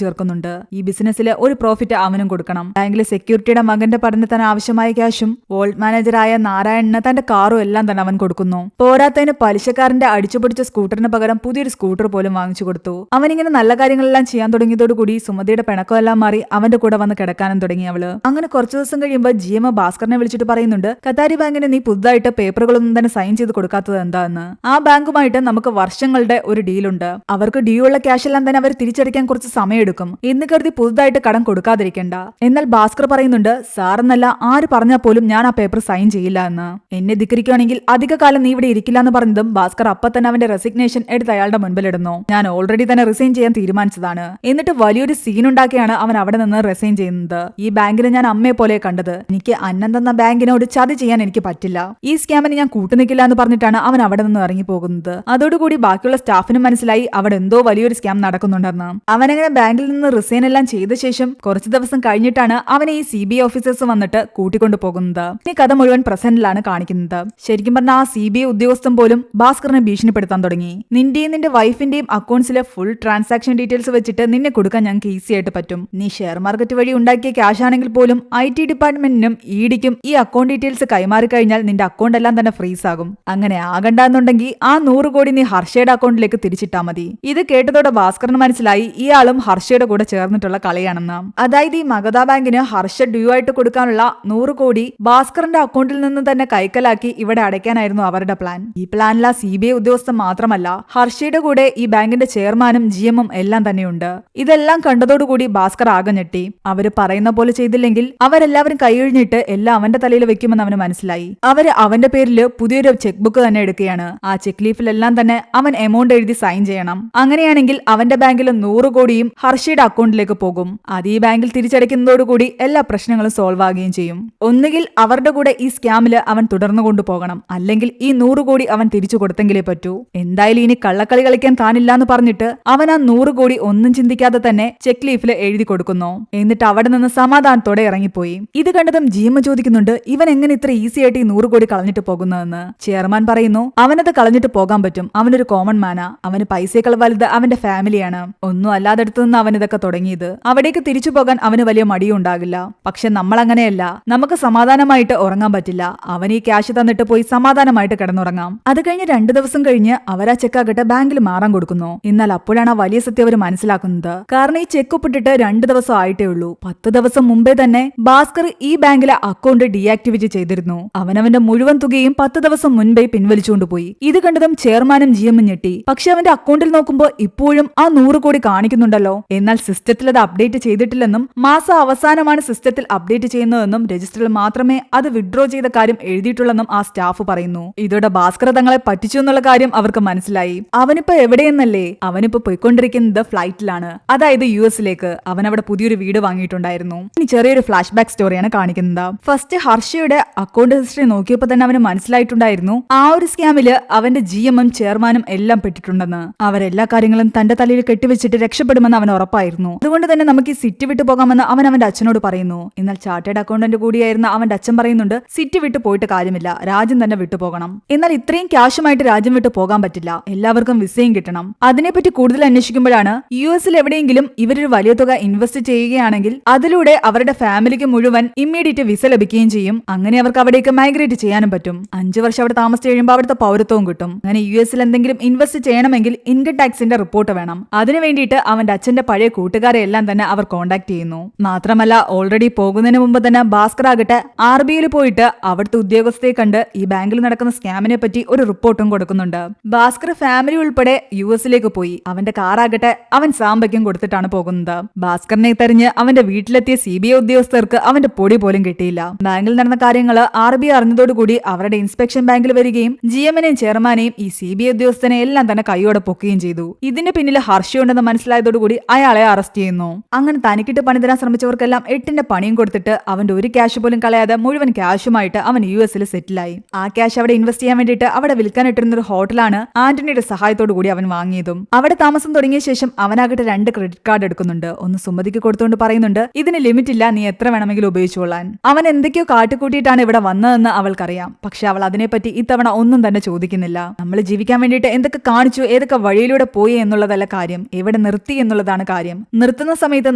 ചേർക്കുന്നുണ്ട്. ഈ ബിസിനസ്സിൽ ഒരു പ്രോഫിറ്റ് അവനും കൊടുക്കണം. ബാങ്കിലെ സെക്യൂരിറ്റിയുടെ മകന്റെ പഠനത്തിന് ആവശ്യമായ ക്യാഷും വോൾട്ട് മാനേജറായ നാരായണന് തന്റെ കാറും എല്ലാം തന്നെ അവൻ കൊടുക്കുന്നു. പോരാത്തതിന് പലിശക്കാരന്റെ അടിച്ചുപൊടിച്ച സ്കൂട്ടറിന് പകരം പുതിയൊരു സ്കൂട്ടർ വാട്ടർ പോലും വാങ്ങിച്ചു കൊടുത്തു. അവനിങ്ങനെ നല്ല കാര്യങ്ങളെല്ലാം ചെയ്യാൻ തുടങ്ങിയതോടുകൂടി സുമതിയുടെ പിണക്കമെല്ലാം മാറി അവന്റെ കൂടെ വന്ന് കിടക്കാനും തുടങ്ങി അവള്. അങ്ങനെ കുറച്ചു ദിവസം കഴിയുമ്പോൾ GM ഭാസ്കറിനെ വിളിച്ചിട്ട് പറയുന്നുണ്ട്, കത്താരി ബാങ്കിന് നീ പുതുതായിട്ട് പേപ്പറുകളൊന്നും തന്നെ സൈൻ ചെയ്ത് കൊടുക്കാത്തത് എന്താന്ന്. ആ ബാങ്കുമായിട്ട് നമുക്ക് വർഷങ്ങളുടെ ഒരു ഡീലുണ്ട്. അവർക്ക് ഡ്യൂ ഉള്ള ക്യാഷ് എല്ലാം തന്നെ അവർ തിരിച്ചടയ്ക്കാൻ കുറച്ച് സമയമെടുക്കും എന്ന് കരുതി പുതുതായിട്ട് കടം കൊടുക്കാതിരിക്കണ്ട. എന്നാൽ ഭാസ്കർ പറയുന്നുണ്ട്, സാറെന്നല്ല ആര് പറഞ്ഞാൽ പോലും ഞാൻ ആ പേപ്പർ സൈൻ ചെയ്യില്ല എന്ന്. എന്നെ ധിക്കരിക്കുകയാണെങ്കിൽ അധിക കാലം നീ ഇവിടെ ഇരിക്കില്ല എന്ന് പറഞ്ഞതും ഭാസ്കർ അപ്പൊ തന്നെ അവന്റെ റെസിഗ്നേഷൻ എടുത്ത് അയാളുടെ മുൻപിലിടുന്നു. ഞാൻ ഓൾറെഡി തന്നെ റിസൈൻ ചെയ്യാൻ തീരുമാനിച്ചതാണ്. എന്നിട്ട് വലിയൊരു സീൻ ഉണ്ടാക്കിയാണ് അവൻ അവിടെ നിന്ന് റിസൈൻ ചെയ്യുന്നത്. ഈ ബാങ്കിനെ ഞാൻ അമ്മയെ പോലെ കണ്ടത്. എനിക്ക് അന്നം തന്ന ബാങ്കിനോട് ചതി ചെയ്യാൻ എനിക്ക് പറ്റില്ല. ഈ സ്കാമിന് ഞാൻ കൂട്ടുനിൽക്കില്ല എന്ന് പറഞ്ഞിട്ടാണ് അവൻ അവിടെ നിന്ന് ഇറങ്ങി പോകുന്നത്. അതോടുകൂടി ബാക്കിയുള്ള സ്റ്റാഫിനും മനസ്സിലായി അവിടെ എന്തോ വലിയൊരു സ്കാം നടക്കുന്നുണ്ടെന്ന്. അവനങ്ങനെ ബാങ്കിൽ നിന്ന് റിസൈൻ എല്ലാം ചെയ്ത ശേഷം കുറച്ചു ദിവസം കഴിഞ്ഞിട്ടാണ് അവനെ ഈ CBI ഓഫീസേഴ്സ് വന്നിട്ട് കൂട്ടിക്കൊണ്ടു പോകുന്നത്. ഈ കഥ മുഴുവൻ പ്രസന്റിലാണ് കാണിക്കുന്നത്. ശരിക്കും പറഞ്ഞാൽ ആ CBI ഉദ്യോഗസ്ഥൻ പോലും ഭാസ്കറിനെ ഭീഷണിപ്പെടുത്താൻ തുടങ്ങി. നിന്റെയും നിന്റെ വൈഫിന്റെയും അക്കൗണ്ട്സിലെ ഫുൾ ട്രാൻസാക്ഷൻ ഡീറ്റെയിൽസ് വെച്ചിട്ട് നിന്നെ കൊടുക്കാൻ ഞങ്ങൾക്ക് ഈസി ആയിട്ട് പറ്റും. നീ ഷെയർ മാർക്കറ്റ് വഴി ഉണ്ടാക്കിയ ക്യാഷ് ആണെങ്കിൽ പോലും IT ഡിപ്പാർട്ട്മെന്റിനും EDക്കും ഈ അക്കൗണ്ട് ഡീറ്റെയിൽസ് കൈമാറി കഴിഞ്ഞാൽ നിന്റെ അക്കൗണ്ട് എല്ലാം തന്നെ ഫ്രീസ് ആകും. അങ്ങനെ ആകണ്ടെന്നുണ്ടെങ്കിൽ ആ 100 കോടി നീ ഹർഷയുടെ അക്കൗണ്ടിലേക്ക് തിരിച്ചിട്ടാ മതി. ഇത് കേട്ടതോടെ ഭാസ്കറിന് മനസ്സിലായി ഇയാളും ഹർഷയുടെ കൂടെ ചേർന്നിട്ടുള്ള കളിയാണെന്ന്. അതായത് ഈ മഗധ ബാങ്കിന് ഹർഷ ഡ്യൂ ആയിട്ട് കൊടുക്കാനുള്ള 100 കോടി ഭാസ്കറിന്റെ അക്കൗണ്ടിൽ നിന്ന് തന്നെ കൈക്കലാക്കി ഇവിടെ അടയ്ക്കാനായിരുന്നു അവരുടെ പ്ലാൻ. ഈ പ്ലാനില CBI ഉദ്യോഗസ്ഥൻ മാത്രമല്ല, ഹർഷയുടെ കൂടെ ഈ ബാങ്കിന്റെ ചെയർമാനും GMും എല്ലാം തന്നെയുണ്ട്. ഇതെല്ലാം കണ്ടതോടുകൂടി ഭാസ്കർ ആകെ ഞെട്ടി. അവര് പറയുന്ന പോലെ ചെയ്തില്ലെങ്കിൽ അവരെല്ലാവരും കൈയൊഴിഞ്ഞിട്ട് എല്ലാം അവന്റെ തലയിൽ വെക്കുമെന്ന് അവന് മനസ്സിലായി. അവര് അവന്റെ പേരില് പുതിയൊരു ചെക്ക് ബുക്ക് തന്നെ എടുക്കുകയാണ്. ആ ചെക്ക് ലീഫിലെല്ലാം തന്നെ അവൻ എമൗണ്ട് എഴുതി സൈൻ ചെയ്യണം. അങ്ങനെയാണെങ്കിൽ അവന്റെ ബാങ്കിൽ 100 കോടിയും ഹർഷയുടെ അക്കൗണ്ടിലേക്ക് പോകും. അത് ഈ ബാങ്കിൽ തിരിച്ചടയ്ക്കുന്നതോടുകൂടി എല്ലാ പ്രശ്നങ്ങളും സോൾവ് ആകുകയും ചെയ്യും. ഒന്നുകിൽ അവരുടെ കൂടെ ഈ സ്കാമില് അവൻ തുടർന്നു കൊണ്ടുപോകണം, അല്ലെങ്കിൽ ഈ 100 കോടി അവൻ തിരിച്ചു കൊടുത്തെങ്കിലേ പറ്റൂ. എന്തായാലും ഇനി കള്ളക്കളി കളിക്കാൻ താനില്ലാന്ന് പറഞ്ഞിട്ട് അവൻ ആ 100 കോടി ഒന്നും ചിന്തിക്കാതെ തന്നെ ചെക്ക് ലീഫില് എഴുതി കൊടുക്കുന്നു. എന്നിട്ട് അവിടെ നിന്ന് സമാധാനത്തോടെ ഇറങ്ങിപ്പോയി. ഇത് കണ്ടതും GM ചോദിക്കുന്നുണ്ട്, ഇവൻ എങ്ങനെ ഇത്ര ഈസി ആയിട്ട് ഈ 100 കോടി കളഞ്ഞിട്ട് പോകുന്നതെന്ന്. ചെയർമാൻ പറയുന്നു, അവനത് കളഞ്ഞിട്ട് പോകാൻ പറ്റും. അവനൊരു കോമൺ മാനാ. അവന് പൈസയേക്കാൾ വലുത് അവന്റെ ഫാമിലിയാണ്. ഒന്നും അല്ലാതെടുത്തു നിന്ന് അവൻ ഇതൊക്കെ തുടങ്ങിയത്. അവിടേക്ക് തിരിച്ചു പോകാൻ അവന് വലിയ മടിയും ഉണ്ടാകില്ല. പക്ഷെ നമ്മൾ അങ്ങനെയല്ല. നമുക്ക് സമാധാനമായിട്ട് ഉറങ്ങാൻ പറ്റില്ല. അവൻ ഈ ക്യാഷ് തന്നിട്ട് പോയി സമാധാനമായിട്ട് കിടന്നുറങ്ങാം. അത് കഴിഞ്ഞ് 2 ദിവസം കഴിഞ്ഞ് അവരാ ചെക്കാകട്ടെ ബാങ്കിൽ മാറാൻ കൊടുക്കുന്നു. എന്നാൽ അപ്പോഴാണ് ആ വലിയ സത്യം അവർ മനസ്സിലാക്കുന്നത്. കാരണം ഈ ചെക്ക് ഒപ്പിട്ടിട്ട് 2 ദിവസം ആയിട്ടേ ഉള്ളൂ. 10 ദിവസം മുമ്പേ തന്നെ ഭാസ്കർ ഈ ബാങ്കിലെ അക്കൗണ്ട് ഡീആക്ടിവേറ്റ് ചെയ്തിരുന്നു. അവനവന്റെ മുഴുവൻ തുകയും 10 ദിവസം മുൻപേ പിൻവലിച്ചുകൊണ്ടുപോയി. ഇത് കണ്ടതും ചെയർമാനും GMും ഞെട്ടി. പക്ഷെ അവന്റെ അക്കൗണ്ടിൽ നോക്കുമ്പോൾ ഇപ്പോഴും ആ 100 കോടി കാണിക്കുന്നുണ്ടല്ലോ. എന്നാൽ സിസ്റ്റത്തിൽ അത് അപ്ഡേറ്റ് ചെയ്തിട്ടില്ലെന്നും മാസം അവസാനമാണ് സിസ്റ്റത്തിൽ അപ്ഡേറ്റ് ചെയ്യുന്നതെന്നും രജിസ്റ്ററിൽ മാത്രമേ അത് വിഡ്രോ ചെയ്ത കാര്യം എഴുതിയിട്ടുള്ളെന്നും ആ സ്റ്റാഫ് പറയുന്നു. ഇതോടെ ഭാസ്കർ തങ്ങളെ പറ്റിച്ചു എന്നുള്ള കാര്യം അവർക്ക് മനസ്സിലായി. അവനിപ്പോ എവിടെയെന്നല്ലേ? അവനിപ്പോ പോയിക്കൊണ്ടിരിക്കുന്നത് ഫ്ലൈറ്റിലാണ്, അതായത് US-ലേക്ക്. അവൻ അവിടെ പുതിയൊരു വീട് വാങ്ങിയിട്ടുണ്ടായിരുന്നു. ഇനി ചെറിയൊരു ഫ്ലാഷ് ബാക്ക് സ്റ്റോറിയാണ് കാണിക്കുന്നത്. ഫസ്റ്റ് ഹർഷയുടെ അക്കൗണ്ട് ഹിസ്റ്ററി നോക്കിയപ്പോ തന്നെ അവന് മനസ്സിലായിട്ടുണ്ടായിരുന്നു ആ ഒരു സ്കാമില് അവന്റെ GMും ചെയർമാനും എല്ലാം പെട്ടിട്ടുണ്ടെന്ന്. അവരെല്ലാ കാര്യങ്ങളും തന്റെ തലയിൽ കെട്ടിവെച്ചിട്ട് രക്ഷപ്പെടുമെന്ന് അവൻ ഉറപ്പായിരുന്നു. അതുകൊണ്ട് തന്നെ നമുക്ക് ഈ സിറ്റി വിട്ടു പോകാമെന്ന് അവൻ അവന്റെ അച്ഛനോട് പറയുന്നു. എന്നാൽ ചാർട്ടേഡ് അക്കൗണ്ടന്റ് കൂടിയായിരുന്ന അവന്റെ അച്ഛൻ പറയുന്നുണ്ട്, സിറ്റി വിട്ടു പോയിട്ട് കാര്യമില്ല, രാജ്യം തന്നെ വിട്ടുപോകണം. എന്നാൽ ഇത്രയും ക്യാഷുമായിട്ട് രാജ്യം വിട്ടു പോകാൻ പറ്റില്ല. എല്ലാവർക്കും വിസയും കിട്ടണം. അതിനെപ്പറ്റി കൂടുതൽ അന്വേഷിക്കുമ്പോഴാണ് US-ൽ എവിടെയെങ്കിലും ഇവരൊരു വലിയ തുക ഇൻവെസ്റ്റ് ചെയ്യുകയാണെങ്കിൽ അതിലൂടെ അവരുടെ ഫാമിലിക്ക് മുഴുവൻ ഇമ്മീഡിയറ്റ് വിസ ലഭിക്കുകയും ചെയ്യും. അങ്ങനെ അവർക്ക് അവിടേക്ക് മൈഗ്രേറ്റ് ചെയ്യാനും പറ്റും. 5 വർഷം അവിടെ താമസിച്ച് കഴിയുമ്പോൾ അവിടുത്തെ പൗരത്വവും കിട്ടും. അങ്ങനെ US-ൽ എന്തെങ്കിലും ഇൻവെസ്റ്റ് ചെയ്യണമെങ്കിൽ ഇൻകം ടാക്സിന്റെ റിപ്പോർട്ട് വേണം. അതിനു വേണ്ടിയിട്ട് അവന്റെ അച്ഛന്റെ പഴയ കൂട്ടുകാരെ എല്ലാം തന്നെ അവർ കോണ്ടാക്ട് ചെയ്യുന്നു. മാത്രമല്ല ഓൾറെഡി പോകുന്നതിന് മുമ്പ് തന്നെ ഭാസ്കർ ആകട്ടെ RBIയിൽ പോയിട്ട് അവിടുത്തെ ഉദ്യോഗസ്ഥയെ കണ്ട് ഈ ബാങ്കിൽ നടക്കുന്ന സ്കാമിനെ പറ്റി ഒരു റിപ്പോർട്ടും കൊടുക്കുന്നുണ്ട്. ഭാസ്കർ ഫാമിലി ഉൾപ്പെടെ US-ലേക്ക് പോയി. അവന്റെ കാറാകട്ടെ അവൻ സാമ്പയ്ക്കും കൊടുത്തിട്ടാണ് പോകുന്നത്. ഭാസ്കറിനെ തെരഞ്ഞ് അവന്റെ വീട്ടിലെത്തിയ CBI ഉദ്യോഗസ്ഥർക്ക് അവന്റെ പൊടി പോലും കിട്ടിയില്ല. ബാങ്കിൽ നടന്ന കാര്യങ്ങൾ RBI അറിഞ്ഞതോടുകൂടി അവരുടെ ഇൻസ്പെക്ഷൻ ബാങ്കിൽ വരികയും GMനെയും ചെയർമാനെയും ഈ CBI ഉദ്യോഗസ്ഥനെ എല്ലാം തന്നെ കൈയോടെ പൊക്കുകയും ചെയ്തു. ഇതിന്റെ പിന്നിൽ ഹർഷയുണ്ടെന്ന് മനസ്സിലായതോടുകൂടി അയാളെ അറസ്റ്റ് ചെയ്യുന്നു. അങ്ങനെ തനിക്കിട്ട് പണി തരാൻ ശ്രമിച്ചവർക്കെല്ലാം 8ന്റെ പണിയും കൊടുത്തിട്ട് അവന്റെ ഒരു ക്യാഷ് പോലും കളയാതെ മുഴുവൻ ക്യാഷുമായിട്ട് അവൻ US-ൽ സെറ്റിലായി. ആ ക്യാഷ് അവിടെ ഇൻവെസ്റ്റ് ചെയ്യാൻ വേണ്ടിയിട്ട് അവിടെ വിൽക്കാനിട്ടിരുന്ന ഒരു ഹോട്ടലാണ് ആന്റണിയുടെ സഹായത്തോടു കൂടി അവൻ വാങ്ങിയതും. അവിടെ താമസം തുടങ്ങിയ ശേഷം അവനാകട്ടെ 2 ക്രെഡിറ്റ് കാർഡ് എടുക്കുന്നുണ്ട്. ഒന്ന് സുമതിക്ക് കൊടുത്തുകൊണ്ട് പറയുന്നുണ്ട്, ഇതിന് ലിമിറ്റ് ഇല്ല, നീ എത്ര വേണമെങ്കിലും ഉപയോഗിച്ചുകൊള്ളാൻ. അവൻ എന്തൊക്കെയോ കാട്ടിക്കൂട്ടിയിട്ടാണ് ഇവിടെ വന്നതെന്ന് അവൾക്കറിയാം. പക്ഷെ അവൾ അതിനെപ്പറ്റി ഇത്തവണ ഒന്നും തന്നെ ചോദിക്കുന്നില്ല. നമ്മൾ ജീവിക്കാൻ വേണ്ടിയിട്ട് എന്തൊക്കെ കാണിച്ചു, ഏതൊക്കെ വഴിയിലൂടെ പോയി എന്നുള്ളതല്ല കാര്യം, എവിടെ നിർത്തി എന്നുള്ളതാണ് കാര്യം. നിർത്തുന്ന സമയത്ത്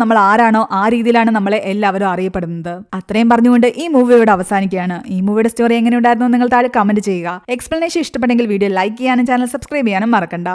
നമ്മൾ ആരാണോ ആ രീതിയിലാണ് നമ്മളെ എല്ലാവരും അറിയപ്പെടുന്നത്. അത്രയും പറഞ്ഞുകൊണ്ട് ഈ മൂവി ഇവിടെ അവസാനിക്കുകയാണ്. ഈ മൂവിയുടെ സ്റ്റോറി എങ്ങനെയുണ്ടായിരുന്നു നിങ്ങൾ താഴെ കമന്റ് ചെയ്യുക. എക്സ്പ്ലനേഷൻ ഇഷ്ടപ്പെട്ടെങ്കിൽ വീഡിയോ ലൈക്ക് ചെയ്യാനും ചാനൽ സബ്സ്ക്രൈബ് ചെയ്യാനും മറക്കണ്ട.